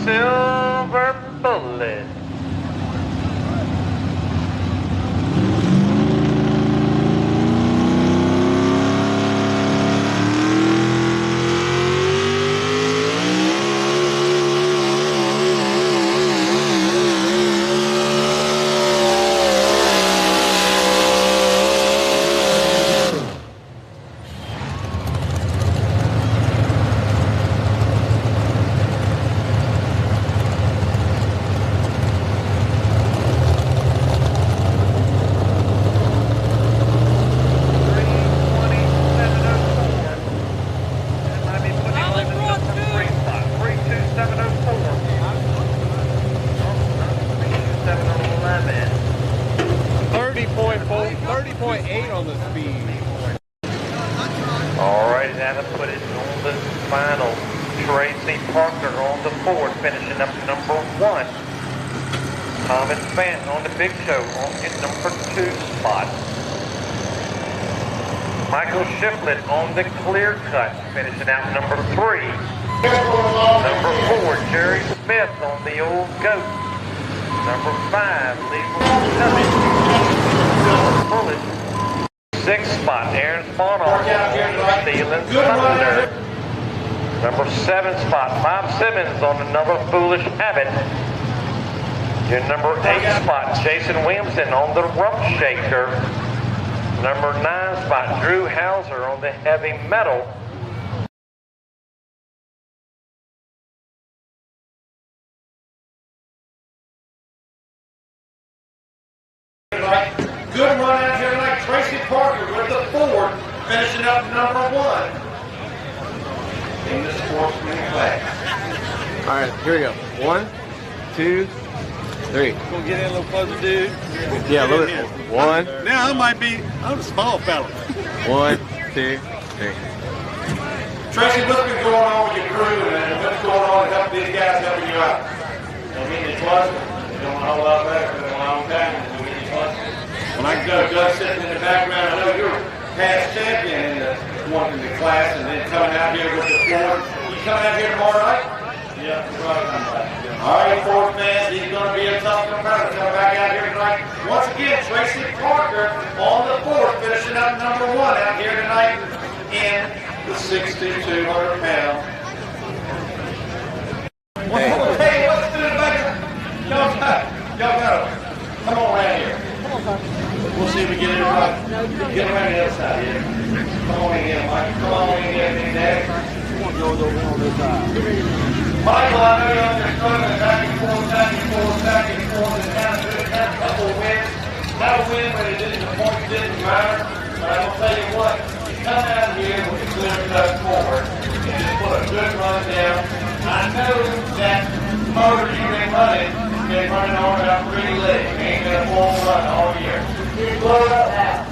Silver bullet. Finishing up number 1. Thomas Fenton on the Big Show on his number 2 spot. Michael Shiflett on the Clear Cut, finishing out number 3. Number 4, Jerry Smith on the Old Goat. Number 5, Leroy Bullet. 6th spot, Aaron Spawn on Steeling Thunder. Number 7 spot, Bob Simmons on another Foolish Habit. Your number 8 spot, Jason Williamson on the Rump Shaker. Number 9 spot, Drew Hauser on the Heavy Metal. Good run out here tonight, Tracy Parker with the Ford, finishing up number 1. In the Sportsman class. All right, here we go. 1, 2, 3. Gonna get in a little closer, dude. Yeah, a little bit. 1. Now I might be. I'm a small fella. 1, 2, 3. Tracy, what's been going on with your crew and what's going on to help these guys helping you out? I'm getting it closer. We're doing a whole lot better for a long time. We're getting closer. When I go, Doug sitting in the background, I know you're past champion in the one in the class, and then coming out here with the Ford. You coming out here tomorrow night? Yeah, right. I'm right. All right, Sportsman, he's going to be a tough competitor coming back out here tonight. Once again, Tracy Parker on the fourth, finishing up number 1 out here tonight in the 6,200 pounds. Hey, what's doing back there? Y'all got it. Come on around here. We'll see if we get everybody. Get around the other side here. Come on in here, Mike. Come on in here, Big Daddy. Michael, I know you're under struggling back and forth, back and forth, back and forth, and down to it. Had a couple of wins. Not a win, but it didn't, the points didn't matter. But I'm going to tell you what, you come out here with a clear cut forward and just put a good run down. I know that motor you've been running on about 3 legs. You ain't been a full run all year. It's blowed up now.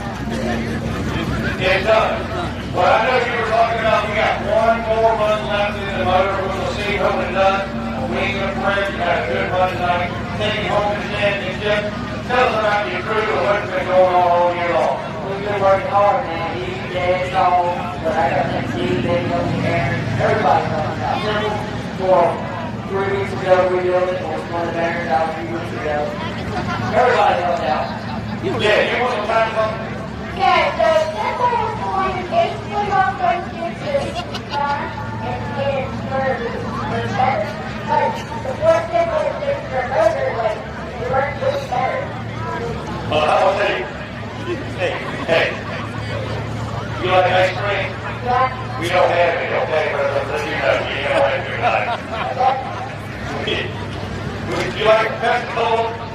It's done. Well, I know you were talking about we got 1 more run left in the motor. We're going to see what we've done. We ain't going to pray. You had a good run tonight. Taking home the championship. Tell us about your crew and what's been going on all year long. We've been working hard, man. He, Dad, Saul, but I got that Steve, Dave, Aaron. Everybody helped out. For 3 weeks ago, we did it. Or one of the banners out 3 weeks ago. Everybody helped out. Yeah, you want some time on? Yeah, so that's what I was going to basically all going to do and get better. But the fourth thing was just for motor, like, we weren't doing better. Well, I will tell you. Hey. You like ice cream? Yeah. We don't have any, okay? But let you know, you don't have any tonight. Would you like a Pepsi-Cola?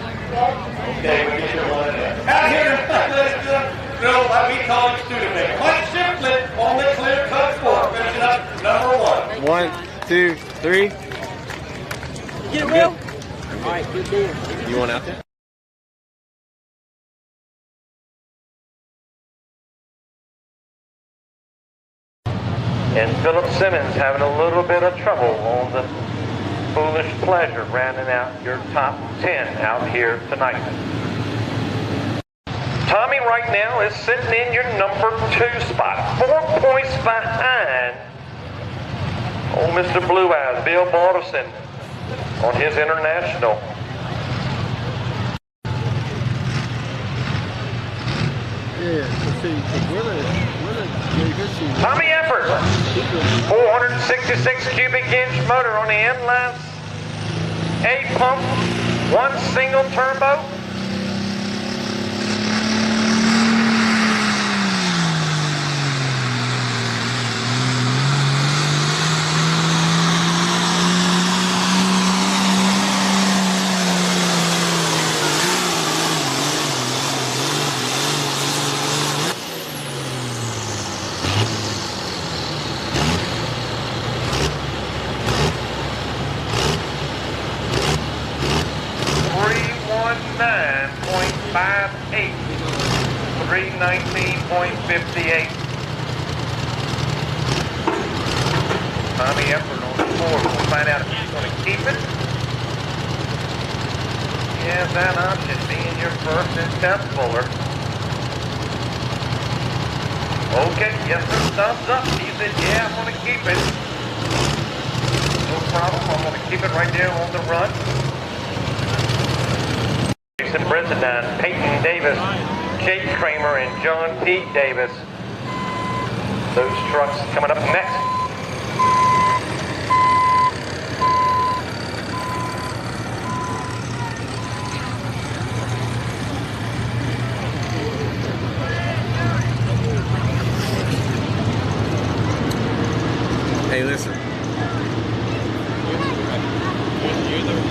Okay, we get your one in there. Out here tonight, ladies and gentlemen, like we call it student maker. Mike Shiplet on the clear cut sport, finishing up number 1. 1, 2, 3. Get it, Will? All right, good deal. You want out there? And Philip Simmons having a little bit of trouble on the Foolish Pleasure, rounding out your top 10 out here tonight. Tommy right now is sitting in your number 2 spot, 4 points behind old Mr. Blue Eyes, Bill Balderson, on his international. Yeah, let's see. Tommy Effort, 466 cubic inch motor on the inline 8 pump, 1 single turbo. .58, 319.58. Tommy Effort on the board. We'll find out if he's going to keep it. He has that option, being your first and 10th puller. Okay, yes sir, thumbs up. He said, yeah, I'm going to keep it. No problem, I'm going to keep it right there on the run. Jason Brisendine, Peyton Davis, Jake Kramer, and John P. Davis. Those trucks coming up next. Hey, listen.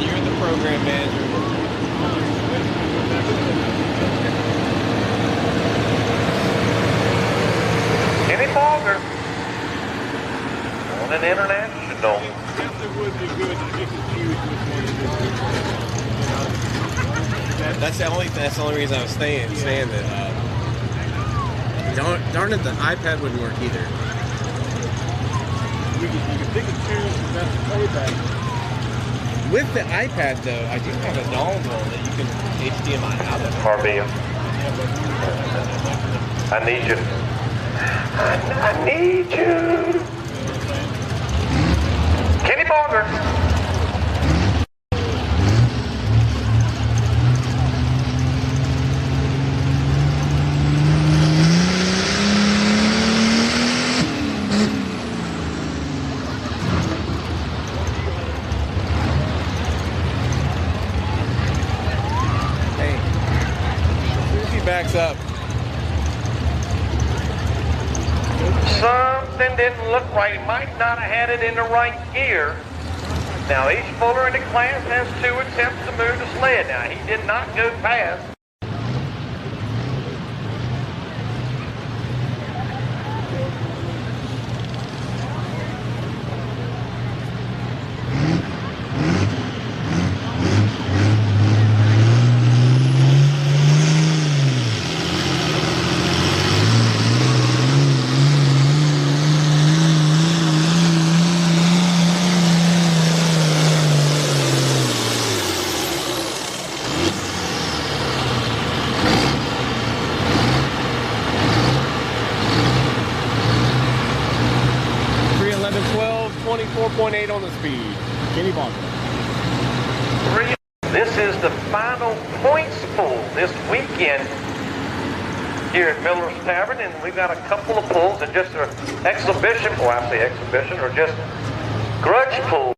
You're the program manager. Kenny Fogger on an international. That's the only reason I was saying that. Darn it, the iPad wouldn't work either. You can pick and choose the best playback. With the iPad though, I do have a dongle that you can HDMI out of. Harvey, I need you. I need you. Kenny Fogger. something didn't look right. He might not have had it in the right gear. Now, each puller in the class has 2 attempts to move the sled. Now, he did not go fast. .8 on the speed. Kenny Bonner. This is the final points pool this weekend here at Miller's Tavern, and we've got a couple of pulls and just an exhibition, or I say exhibition, or just grudge pool.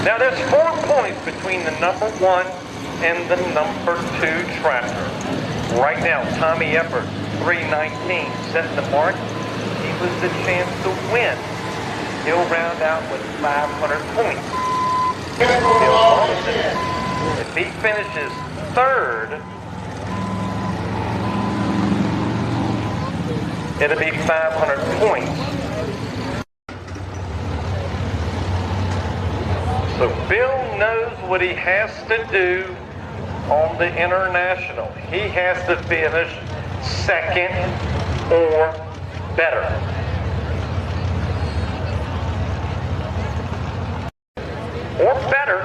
Now there's 4 points between the number 1 and the number 2 tractor. Right now, Tommy Eppert, 319, setting the mark. He was the chance to win. He'll round out with 500 points. If he finishes 3rd, it'll be 500 points. So Bill knows what he has to do on the International. He has to finish 2nd or better. Or better,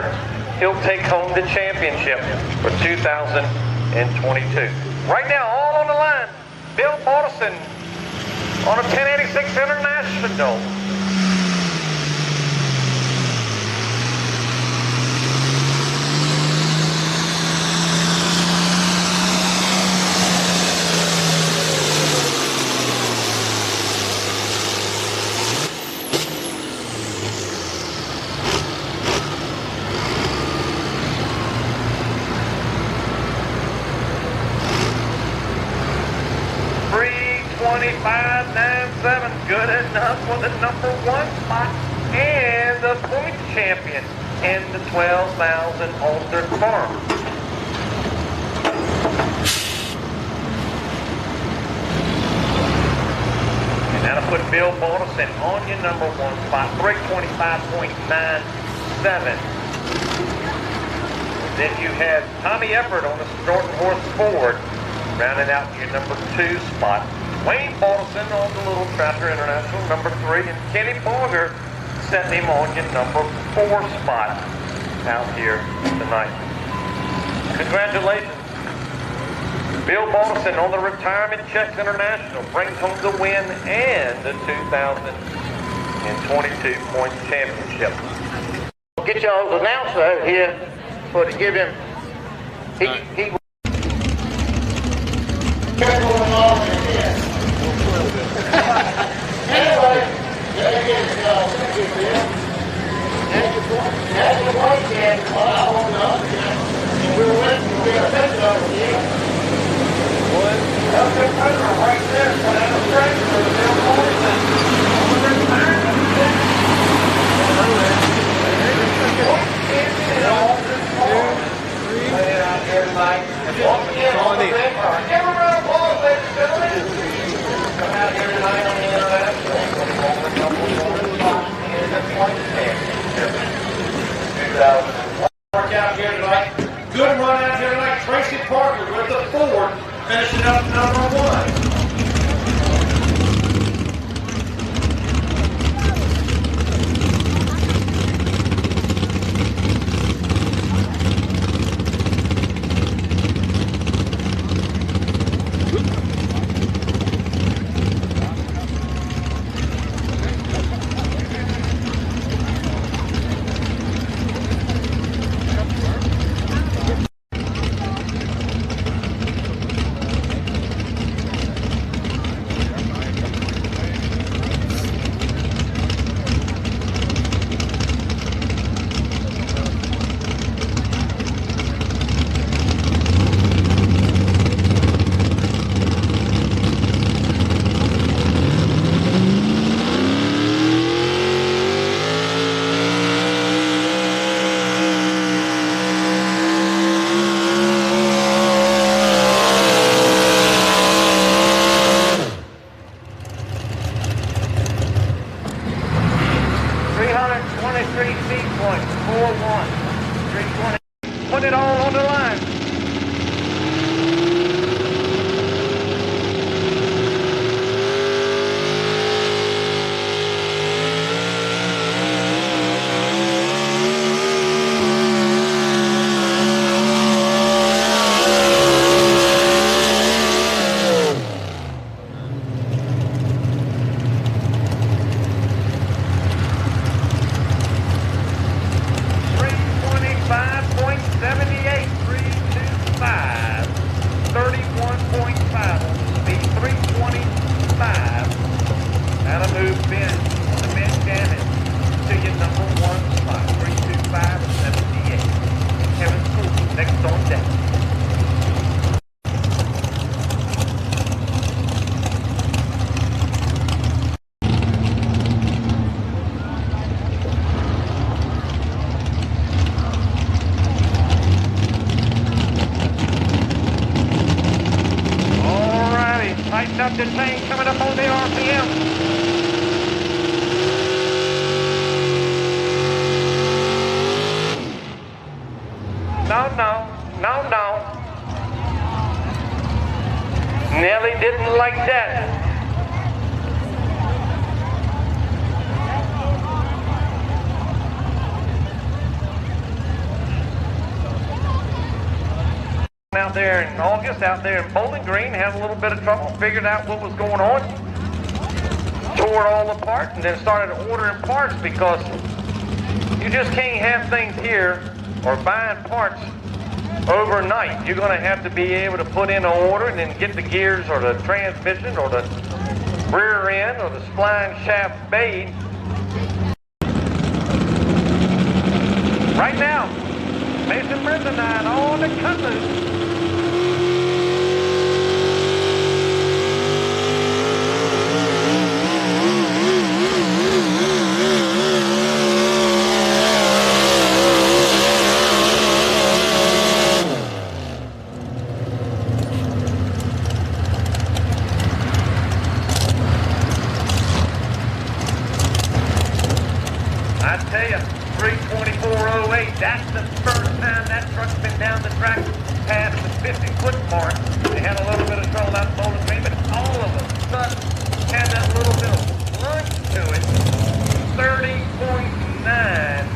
he'll take home the championship for 2022. Right now, all on the line, Bill Morrison on a 1086 International. Good enough for the number 1 spot and the point champion in the 12,000 Ulster Farm. And that'll put Bill Morrison on your number 1 spot, 325.97. Then you have Tommy Eppert on the Norton Horse Ford, rounding out your number 2 spot. Wayne Balson on the Little Tractor International, number 3, and Kenny Bonger setting him on your number 4 spot out here tonight. Congratulations. Bill Balson on the Retirement Checks International brings home the win and the 2022 point championship. Get y'all's announcer out here to give him. He Anyway, there it is, y'all. Thank you, Bill. That's the point, Ken. Well, I won't know. And we were waiting to be a picture over here. What? That's the picture right there. That's the tractor. Bill Morrison. Everybody. Come out here tonight on the International. 23 feet point, 4-1. 320. Put it all on the line. Up the chain coming up on the RPM. No. Nelly didn't like that. Out there in August, out there in Bowling Green, had a little bit of trouble, figured out what was going on, tore it all apart, and then started ordering parts because you just can't have things here or buying parts overnight. You're going to have to be able to put in an order and then get the gears or the transmission or the rear end or the spline shaft made. Right now, Mason Brendanine on the cut loose. I tell you, 324.08, that's the first time that truck's been down the track past the 50-foot mark. They had a little bit of trouble out in Bowling Green, but all of a sudden had that little bit of lunge to it. 30.9.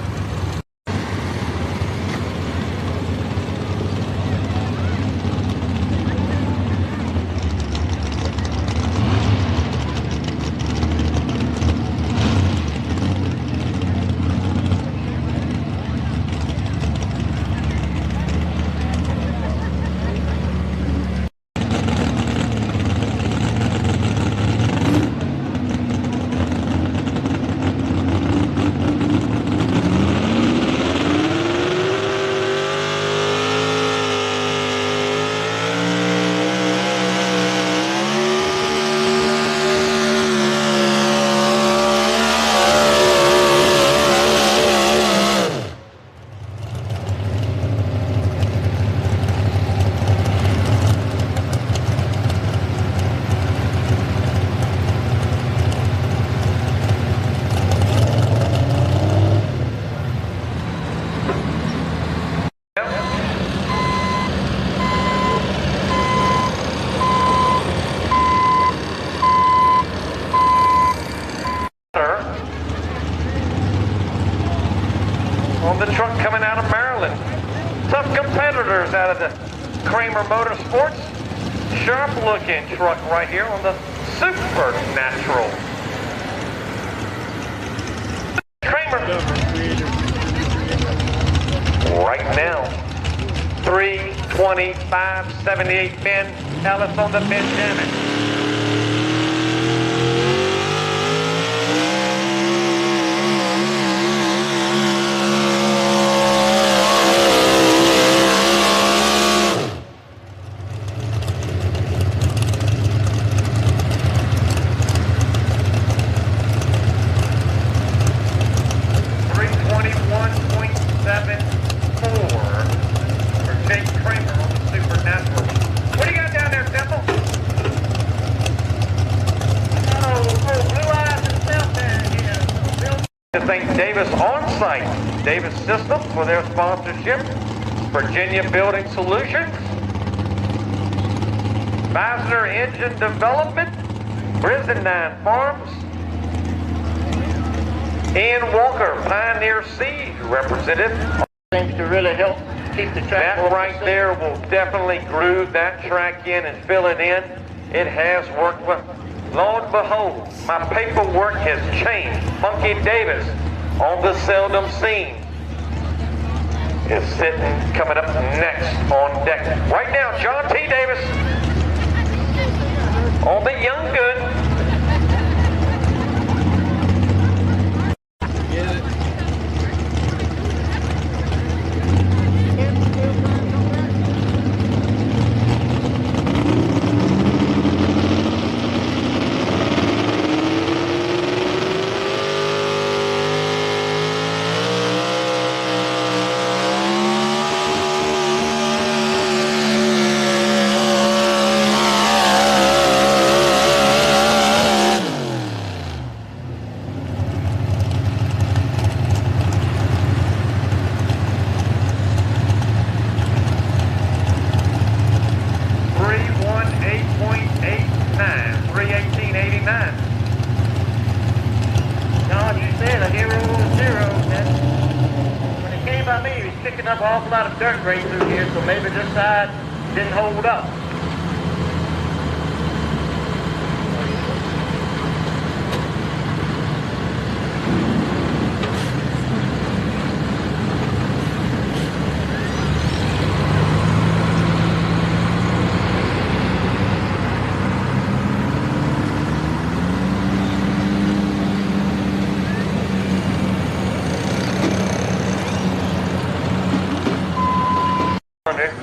The truck coming out of Maryland. Tough competitors out of the Kramer Motorsports. Sharp looking truck right here on the Supernatural. Kramer. Right now, 3:25.78 Ben Ellis on the Benjamin. On-site, Davis Systems for their sponsorship. Virginia Building Solutions. Meisner Engine Development. Brizendine Farms. Ian Walker, Pioneer Seed representative. Things to really help keep the track. That right there will definitely groove that track in and fill it in. It has worked well. Lo and behold, my paperwork has changed. Funky Davis on the seldom seen is sitting, coming up next on deck. Right now, John T. Davis on the Young Good. Dirt right through here, so maybe this side didn't hold up.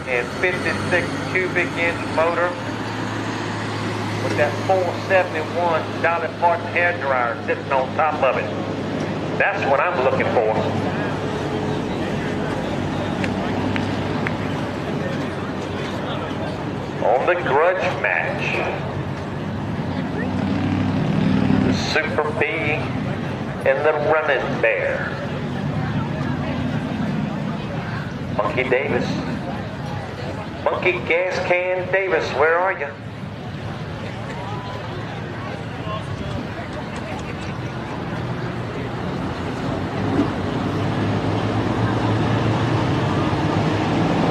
And 56 cubic inch motor with that 471 Dolly Parton hair dryer sitting on top of it. That's what I'm looking for. On the Grudge match, the Super B and the Running Bear. Funky Davis. Monkey Gas Can Davis, where are you?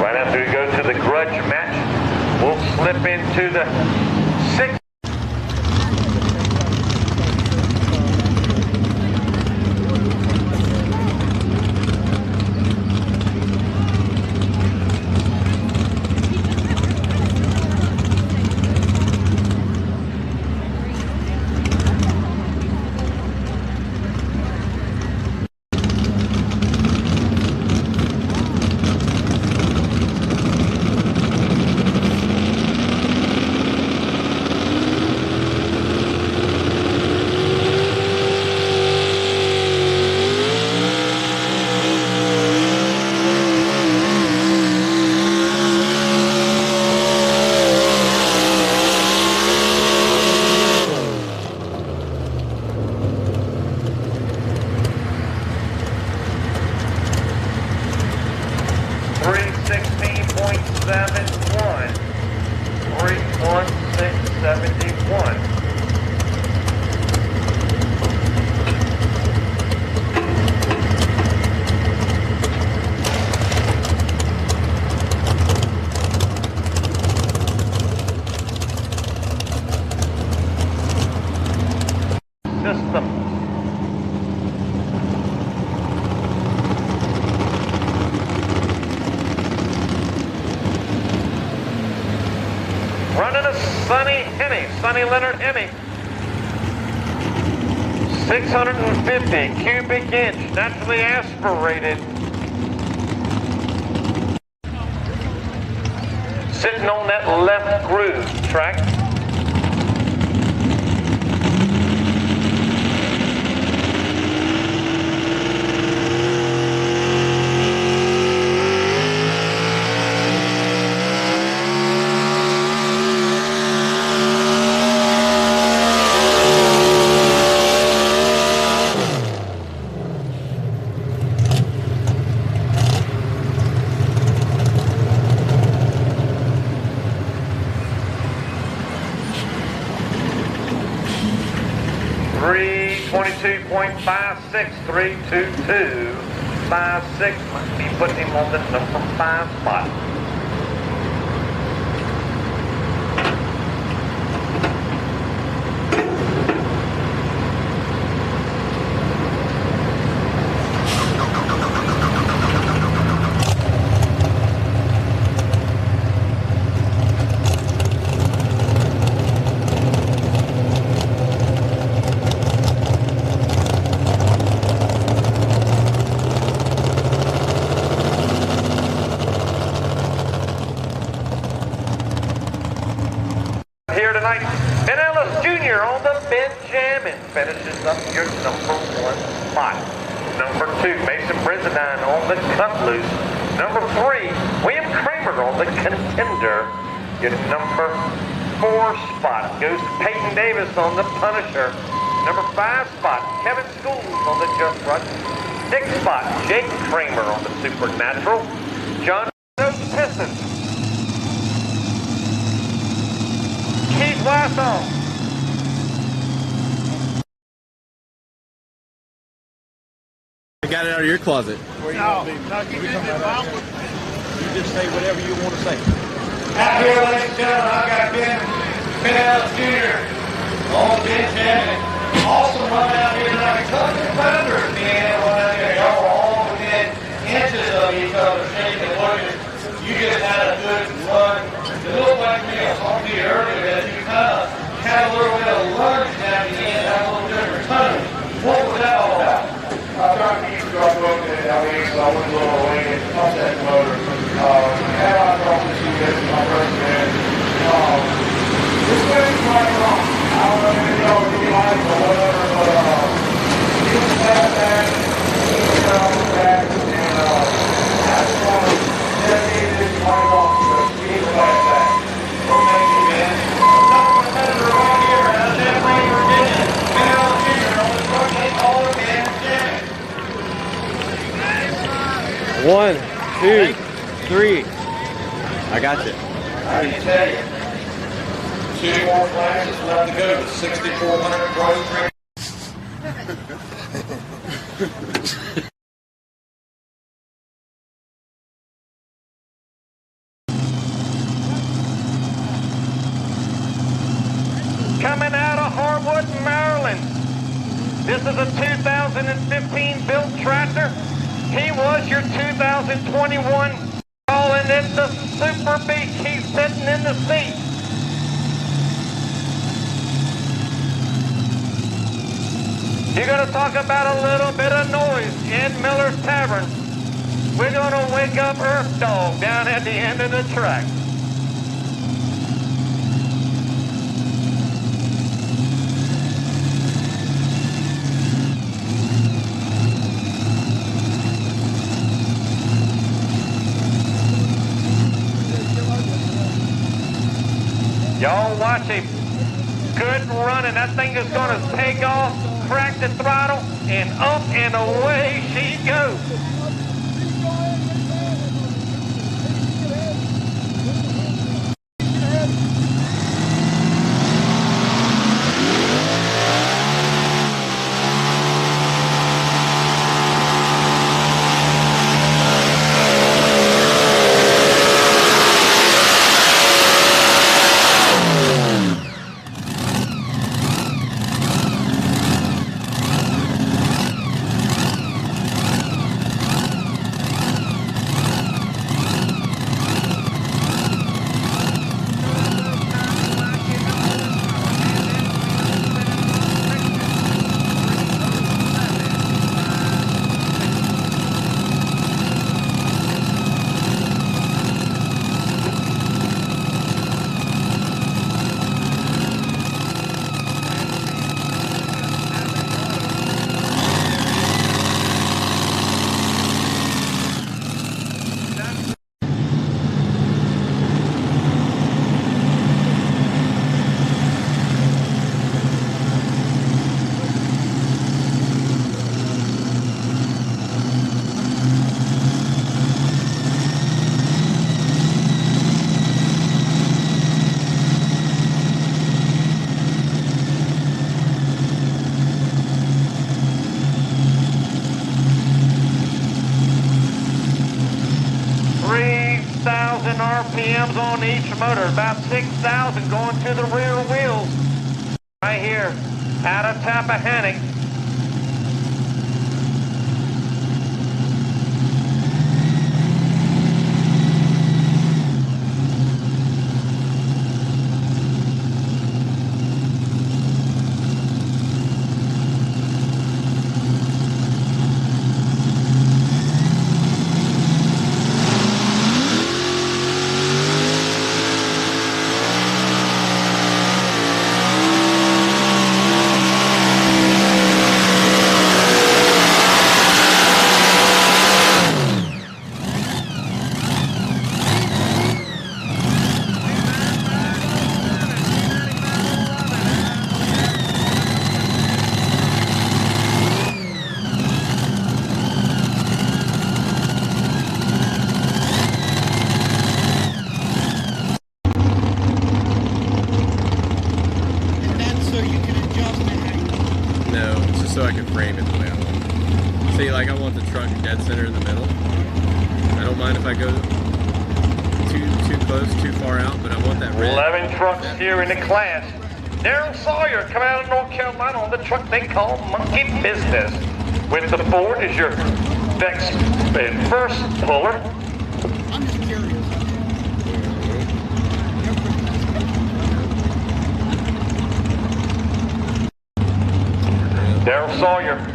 Right after we go to the Grudge match, we'll slip into the 6th. Sonny Leonard Hemi. 650 cubic inch, naturally aspirated. Sitting on that left groove track. 22.56322.56. Must be putting him on the number 5 spot. Here tonight, Ben Ellis Jr. on the Benjamin finishes up your number 1 spot. Number 2, Mason Brizadine on the Cut Loose. Number 3, William Kramer on the Contender. Your number 4 spot goes to Peyton Davis on the Punisher. Number 5 spot, Kevin Schools on the Just Rush. 6th spot, Jake Kramer on the Supernatural. John Pistons. Keith Wassall. I got it out of your closet. No, you just say whatever you want to say. Out here, ladies and gentlemen, I've got Ben Ellis Jr. on Benjamin. Awesome run out here tonight. A couple of competitors at the end one out there. Y'all were all within inches of each other, shaking and looking. You just had a good run. It looked like me, I was talking to you earlier, that you kind of had a little bit of lunge down the end, had a little different tone. What was that all about? I tried to keep the truck moving down the so I went a little away and upset the motor. Had I talked to you guys in my first man. This way is right wrong. I don't know if y'all would be like or whatever, but he was past that, he was on the back, and I just want to dedicate this right off because he was past that. So thank you, man. Another competitor right here out of Denver, Virginia. Ben Ellis Jr. on the truck, they call him Benjamin. 1, 2, 3. I got you. I can tell you. 2 more flashes left to go with 6,400 gross. Coming out of Harwood, Maryland. This is a 2015 built tractor. He was your 2021, calling it the Super Beast. He's sitting in the seat. You're going to talk about a little bit of noise. Ed Miller's Tavern. We're going to wake up Earth Dog down at the end of the track. Y'all watch him. Good running. That thing is going to take off, crack the throttle, and up and away she goes. RPMs on each motor, about 6,000 going to the rear wheels. Right here, out of Tappahannock. So I can frame it the way I want. See, like I want the truck dead center in the middle. I don't mind if I go too close, too far out, but I want that red. 11 trucks here in the class. Darren Sawyer coming out of North Carolina on the truck they call Monkey Business. With the Ford is your next and first puller. I'm just curious. Darren Sawyer.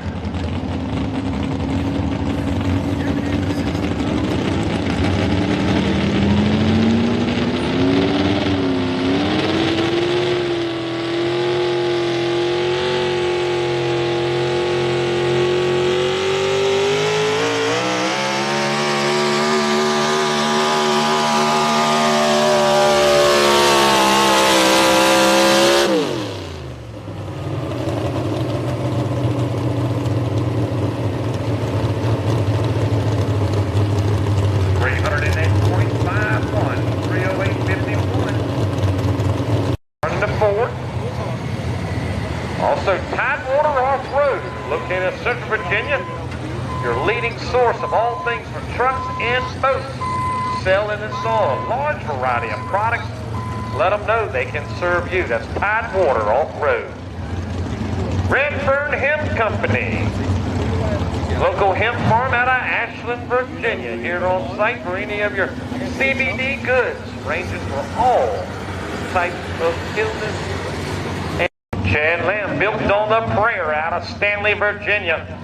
Also, Tidewater Off-Road, located in Central Virginia, your leading source of all things for trucks and boats. Sell and install a large variety of products. Let them know they can serve you. That's Tidewater Off-Road. Redfern Hemp Company, local hemp farm out of Ashland, Virginia. Here on site for any of your CBD goods, ranging for all types of illness. Chad Lamb, built on the prayer out of Stanley, Virginia.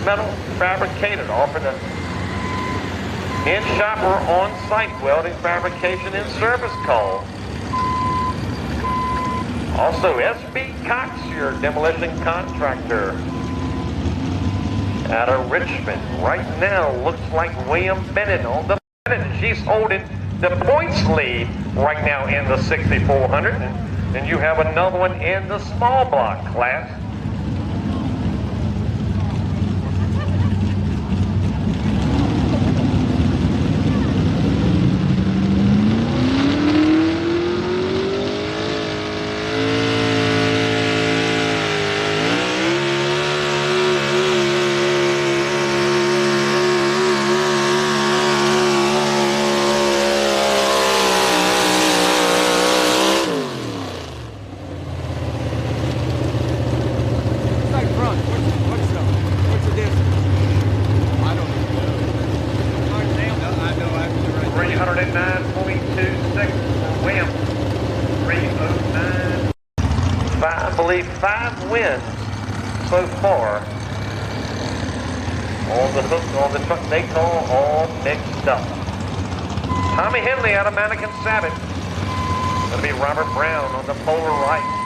Metal fabricated, offering an in-shop or on-site welding fabrication and service call. Also, SB Cox, your demolition contractor out of Richmond. Right now, looks like William Bennett on the Bennett. She's holding the points lead right now in the 6400. And then you have another one in the small block class. believe 5 wins so far on the hook on the truck they call all mixed up. Tommy Henley out of Mannequin Sabbath. Gonna be Robert Brown on the polar right.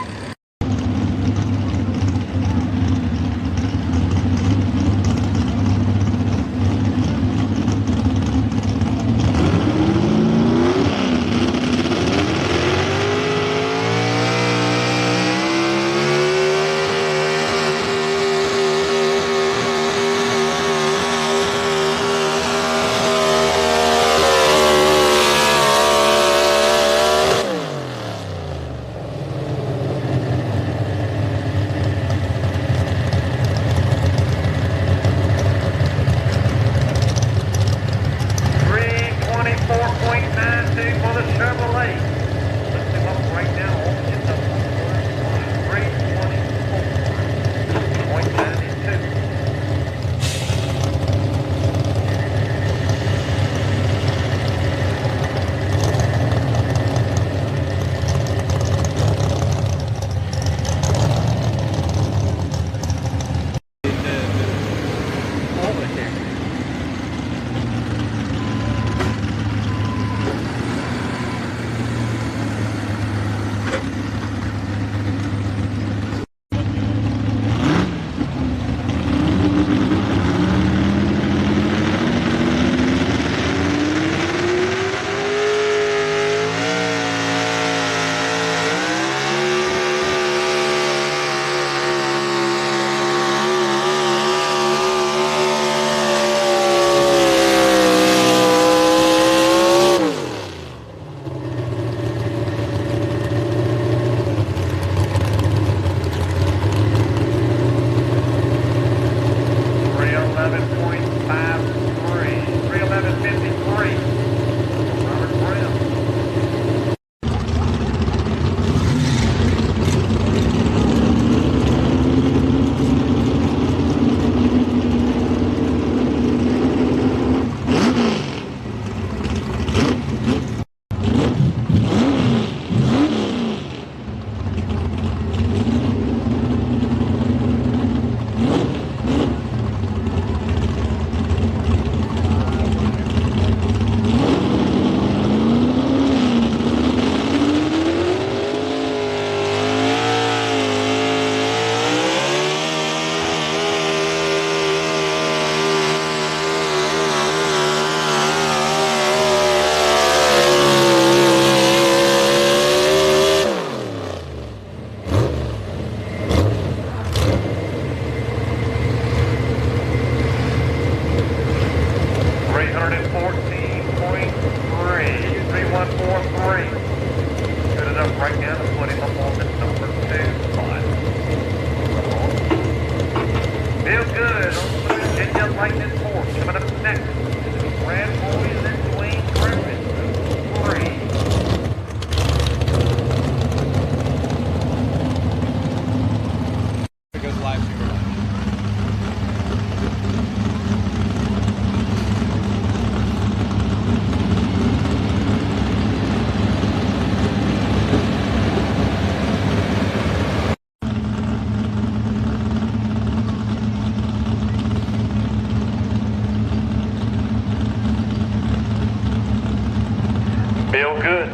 Feel good.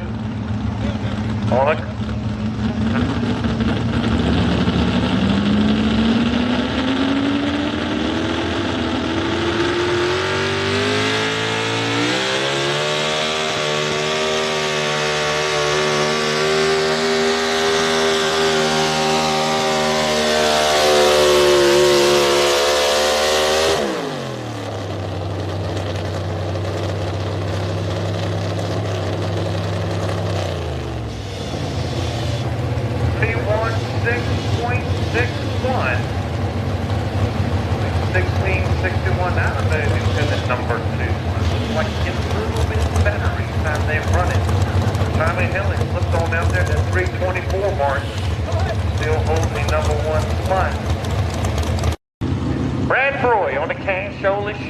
On it.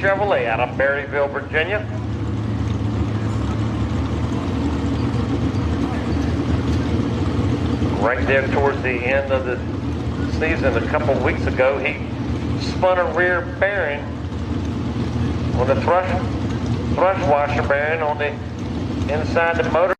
Chevrolet out of Berryville, Virginia. Right there towards the end of the season a couple weeks ago, he spun a rear bearing on the thrust washer bearing on the inside the motor.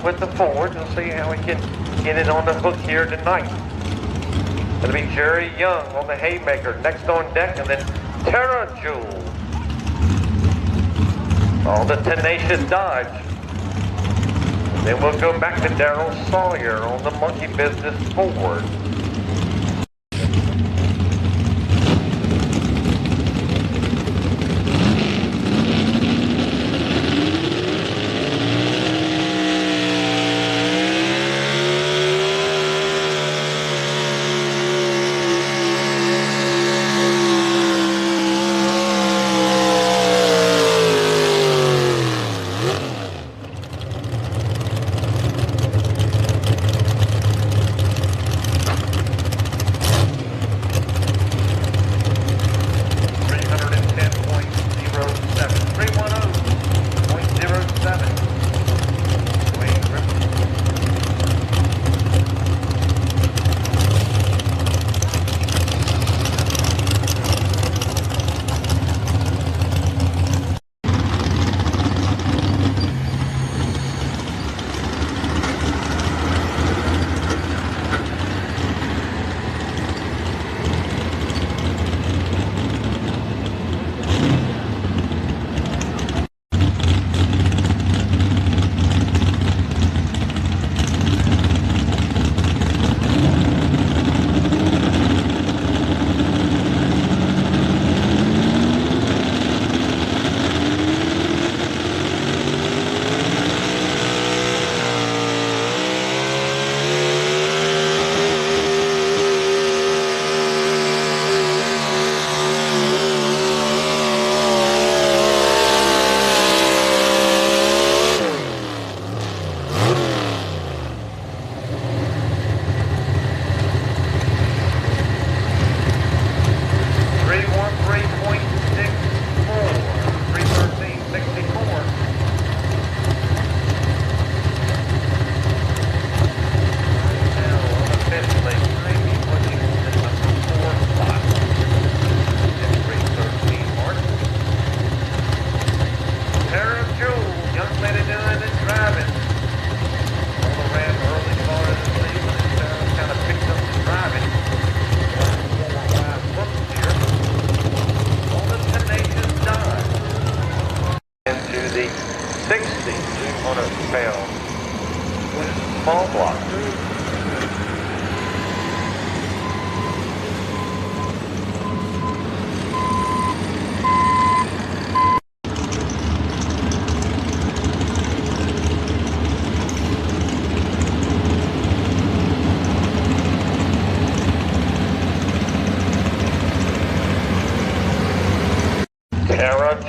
With the Ford and see how we can get it on the hook here tonight. It'll be Jerry Young on the Haymaker next on deck, and then Terra Jewel on the Tenacious Dodge. Then we'll go back to Daryl Sawyer on the Monkey Business Ford.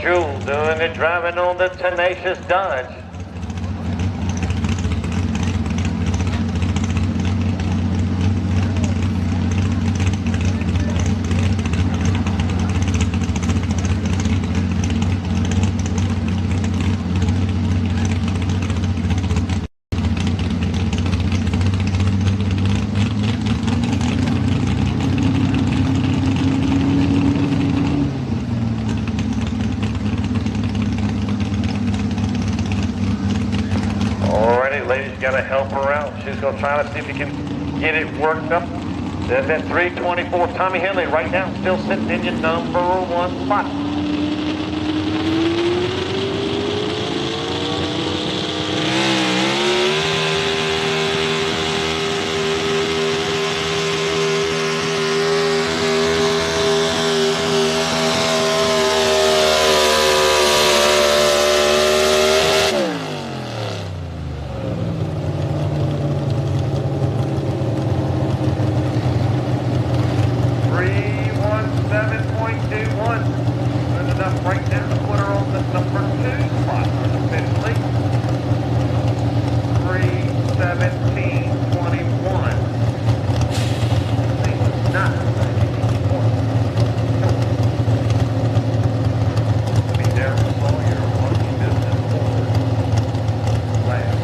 Jewel doing the driving on the Tenacious Dodge. Gotta help her out. She's gonna try to see if you can get it worked up. There's that 324 Tommy Henley right now, still sitting in your number one spot. 3:17.21. Good enough right now to put her on the number 2 spot for the finish lead. 3:17.21. Not be there for Sawyer, monkey business forward. Last.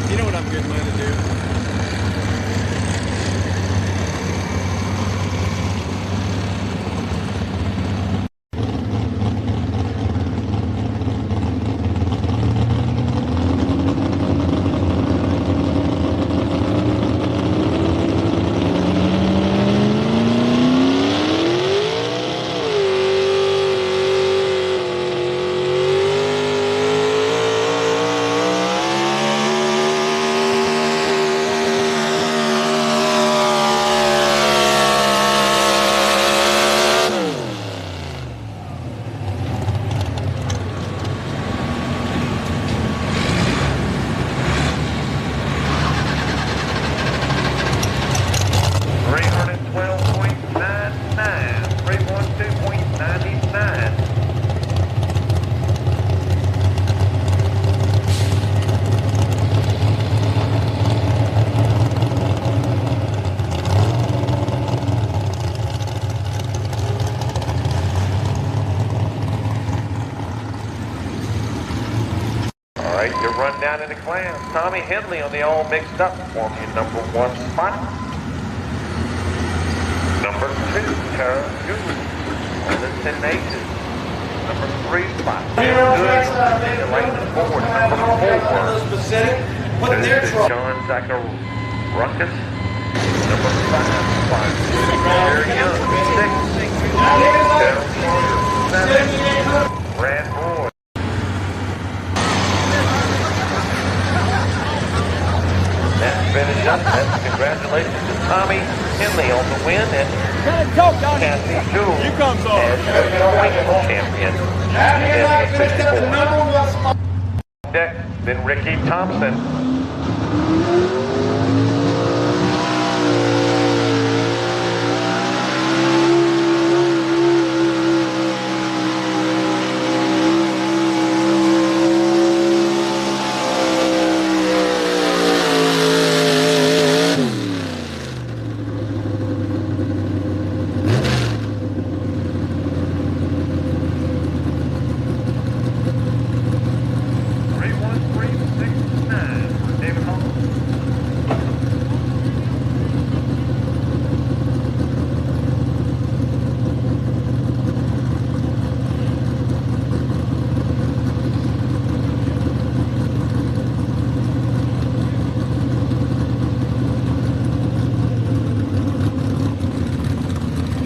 You know what I'm good mind to do? To run down in the class, Tommy Henley on the all mixed up for me, number 1 spot. Number 2, Tara Gould on the 10 Aces. Number 3 spot. Good. Like forward, number 4. This is John Zacharukis. Number 5 spot. Very young, 6. 7. Brad Moore. Finish up. That's congratulations to Tommy Henley on the win and Kathy Jewell as the point champion. Next, then Ricky Thompson.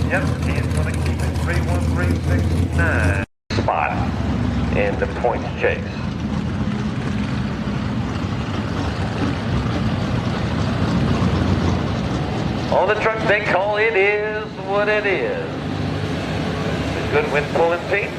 Yep, he's going to keep it 3:13.69 spot in the points chase. On the truck they call it is what it is. It's a good wind pulling team.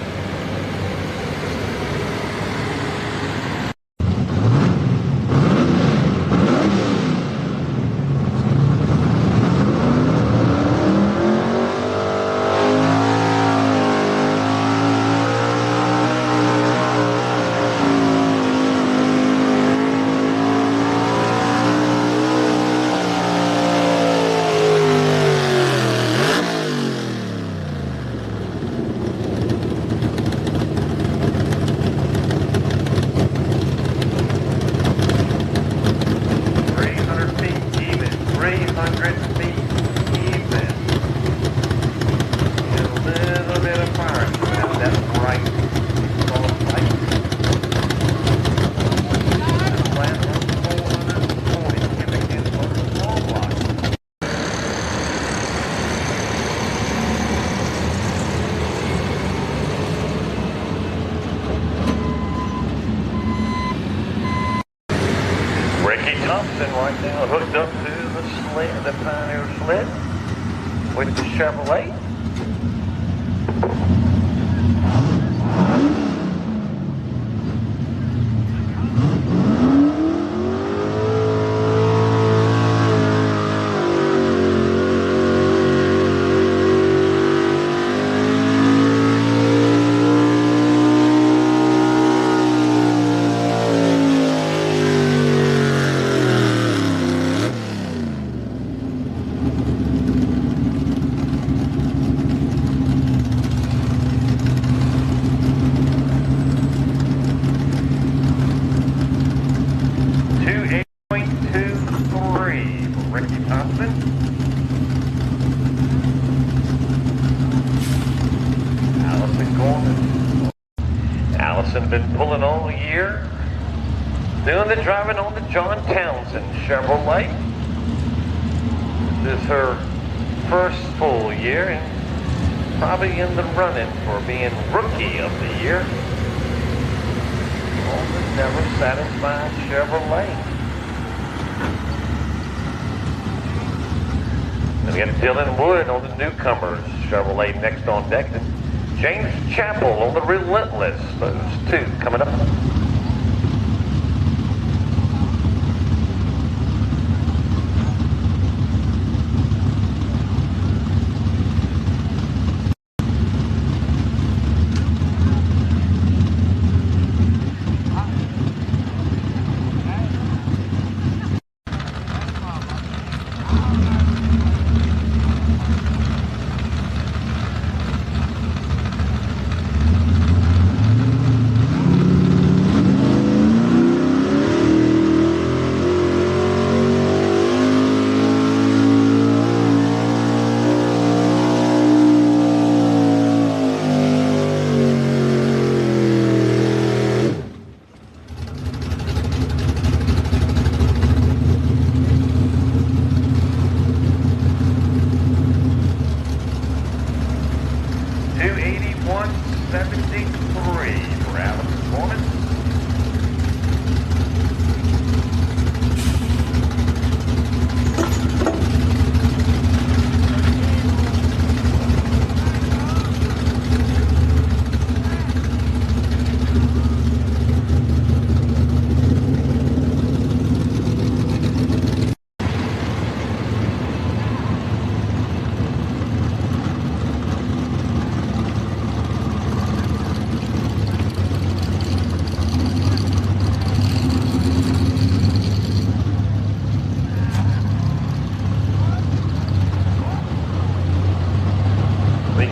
Thompson right now hooked up to the sled, the Pioneer sled with the Chevrolet. been pulling all year, doing the driving on the John Townsend Chevrolet. This is her first full year and probably in the running for being Rookie of the Year. On the Never Satisfied Chevrolet. We got Dylan Wood on the Newcomers Chevrolet next on deck. And James Chappell on the Relentless. Those two coming up.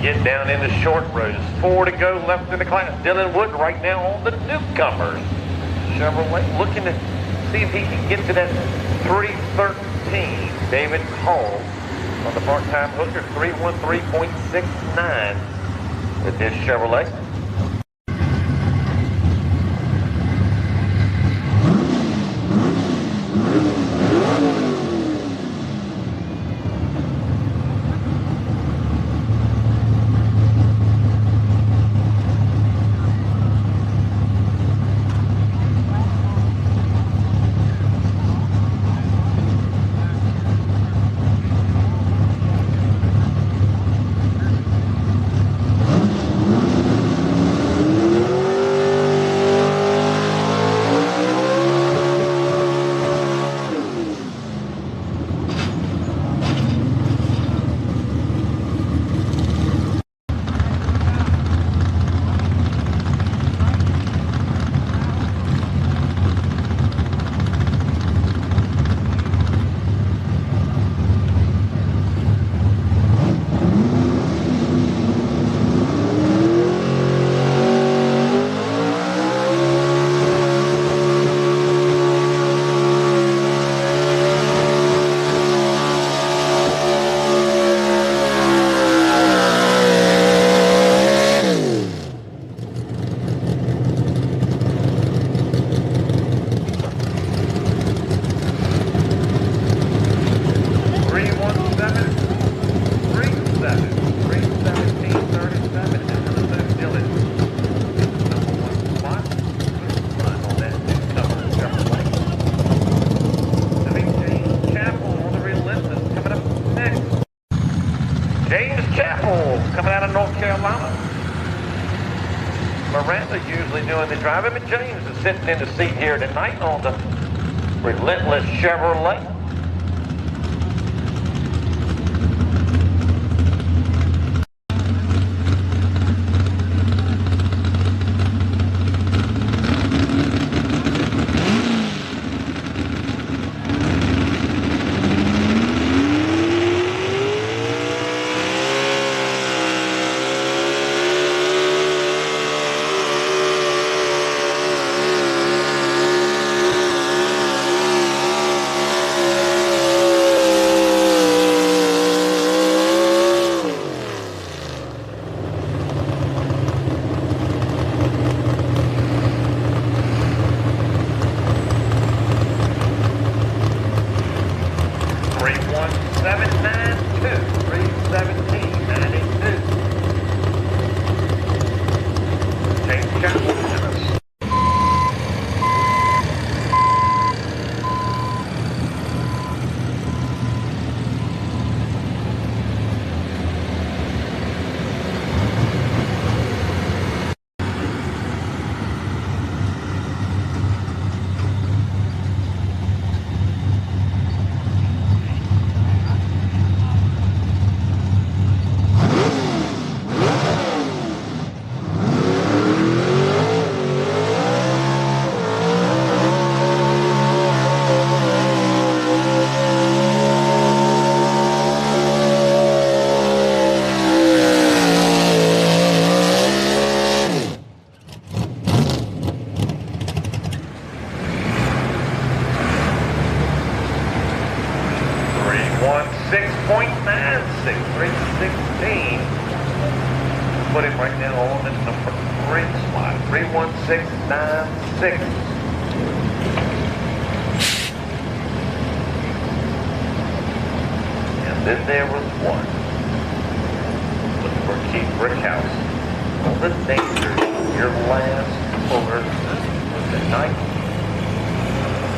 Get down into short rows. 4 to go left in the class. Dylan Wood right now on the Newcomers Chevrolet, looking to see if he can get to that 313. David Hall on the part-time hooker, 313.69 with this Chevrolet. Miranda usually doing the driving, but James is sitting in the seat here tonight on the Relentless Chevrolet. 31792, 31792. Change channel. 316. Put him right now on the number 3 slot. 31696. And then there was one. Looking for Keith Brickhouse. On the danger, your last puller of the night.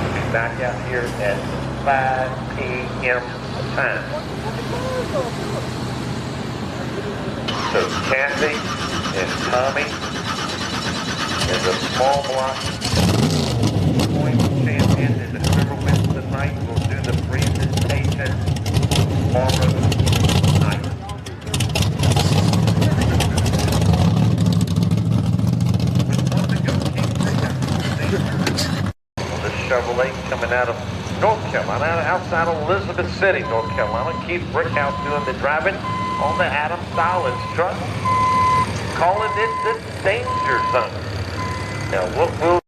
We'll be back out here at 5 p.m. time. So Kathy and Tommy is a small block point champion, and whoever wins tonight will do the presentation tomorrow night. The Chevrolet coming out of North Carolina, outside of Elizabeth City, North Carolina. Keith Brickhouse doing the driving on the Adam Stallings truck. Calling it the danger zone. Now, what will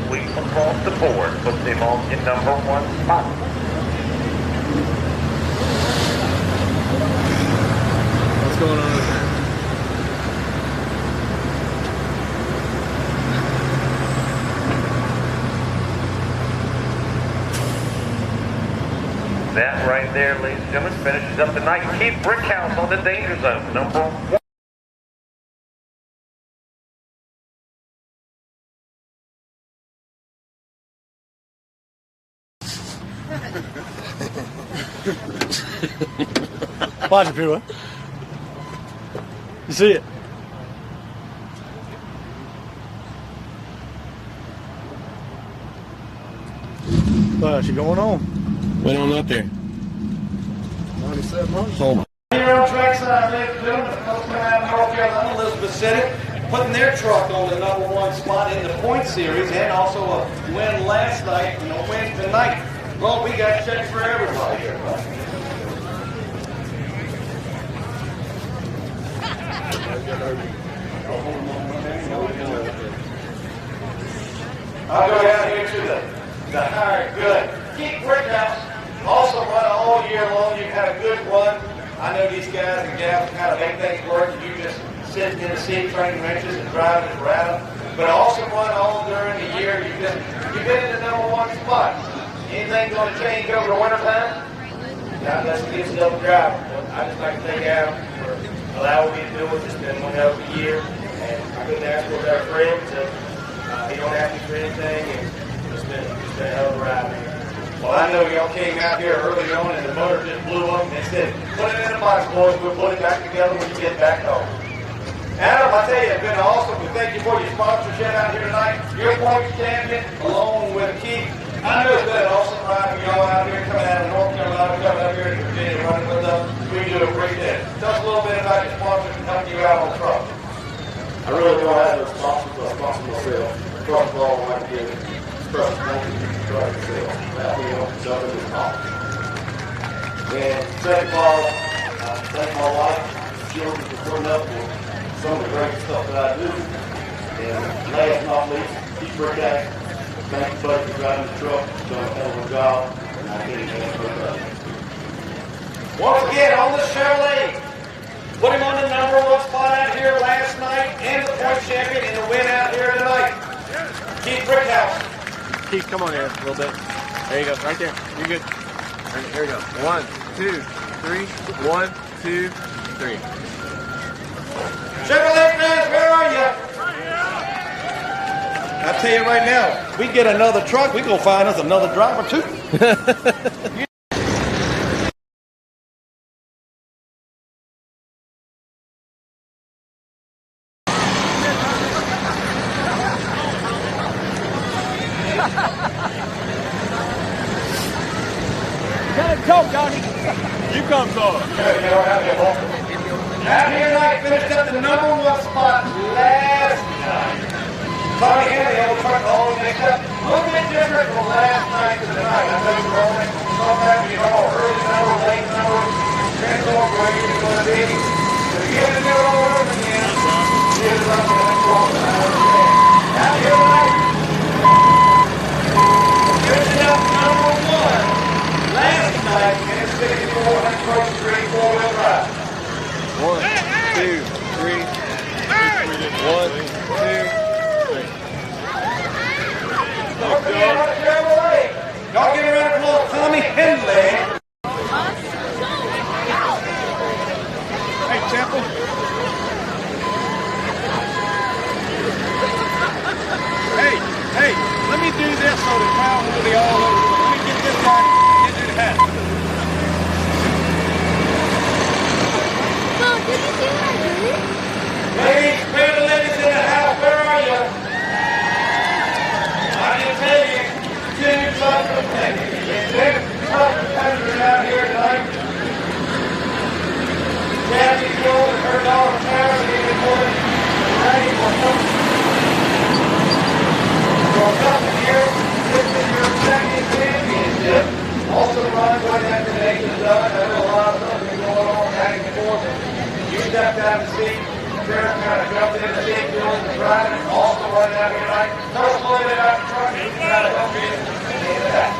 sweep across the board, puts him on in number 1 spot. What's going on with that? That right there, ladies and gentlemen, finishes up the night. Keith Brickhouse on the danger zone, number 1. Watch it, people. You see it? What's going on? Went on up there. 9700. Oh my. Here on trackside, ladies and gentlemen, the folks coming out of North Carolina, Elizabeth City, putting their truck on the number 1 spot in the point series, and also a win last night and a win tonight. Well, we got checks for everybody here. I'll go down here to the higher good. Keith Brickhouse also run all year long. You've had a good run. I know these guys and gals kind of make things work, and you just sitting in the seat training wrenches and driving it around. But also run all during the year. You've been in the number 1 spot. Anything going to change over the winter time? God bless you, get yourself a driver. I just like to thank Adam for allowing me to do it. It's been 1 hell of a year, and I couldn't ask for a better friend. So he don't ask me for anything, and just It's been a hell of a ride, man. Well, I know y'all came out here early on and the motor just blew up and they said, put it in a box, boys. We'll put it back together when you get back home. Adam, I tell you, it's been awesome. We thank you for your sponsorship out here tonight. Your points champion, along with Keith. I know it's been an awesome ride for y'all out here coming out of North Carolina, coming up here to Virginia, running with us. We do appreciate it. Tell us a little bit about your sponsors and helping you out on the truck. I really don't have a sponsor, but I sponsor myself. First of all, I want to give it special thank you to myself. That we don't suffer this problem. And second of all, I thank my wife, children for putting up with some of the great stuff that I do. And last but not least, Keith Brickhouse. Thank you, buddy, for driving the truck. You've done a hell of a job. And I can't even answer that. Once again, on the Chevrolet, put him on the number one spot out here last night and the point champion and the win out here tonight. Keith Brickhouse. Keith, come on here a little bit. There you go, right there. You're good. Right, here we go. 1, 2, 3. 1, 2, 3. Chevrolet fans, where are you? I tell you right now, we get another truck, we gonna find us another driver too. You come forward. Out here tonight, finished up the number one spot last night. Tommy Henley on the truck all mixed up. A little bit different from last night to tonight. I know you're rolling. Sometimes you know early number, late number, depends on where you're going to be. If you get to do it all over again, get it up to the next one. Out here tonight, finishing up number one. Last night, in 6400 Cross Street, four-wheel drive. 1, 2, 3. 1, 2, 3. Y'all get around to little Tommy Henley. Hey, Temple. Hey, let me do this so the crowd will be all over. Let me get this guy into the hat. Mom, did you see my dude? Ladies, pretty ladies in the house, where are you? I can tell you, two truck competitors. Two truck competitors out here tonight. Kathy Gold and her daughter Tavern even more ready for something. For something here, this is your second championship. Also runs right after Nathan's done. There's a lot of stuff going on back and forth. You stepped out of the seat. Sarah kind of jumped in the seat, doing the driving. Also running out here tonight. Tell us a little bit about the truck. You can kind of help you in that.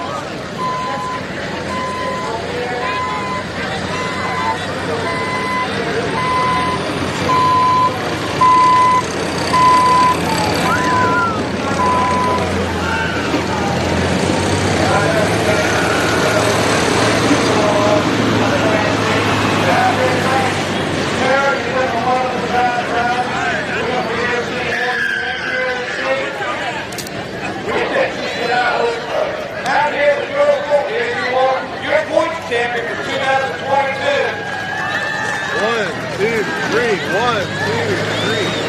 Champion for 2022. 1, 2, 3. 1, 2, 3.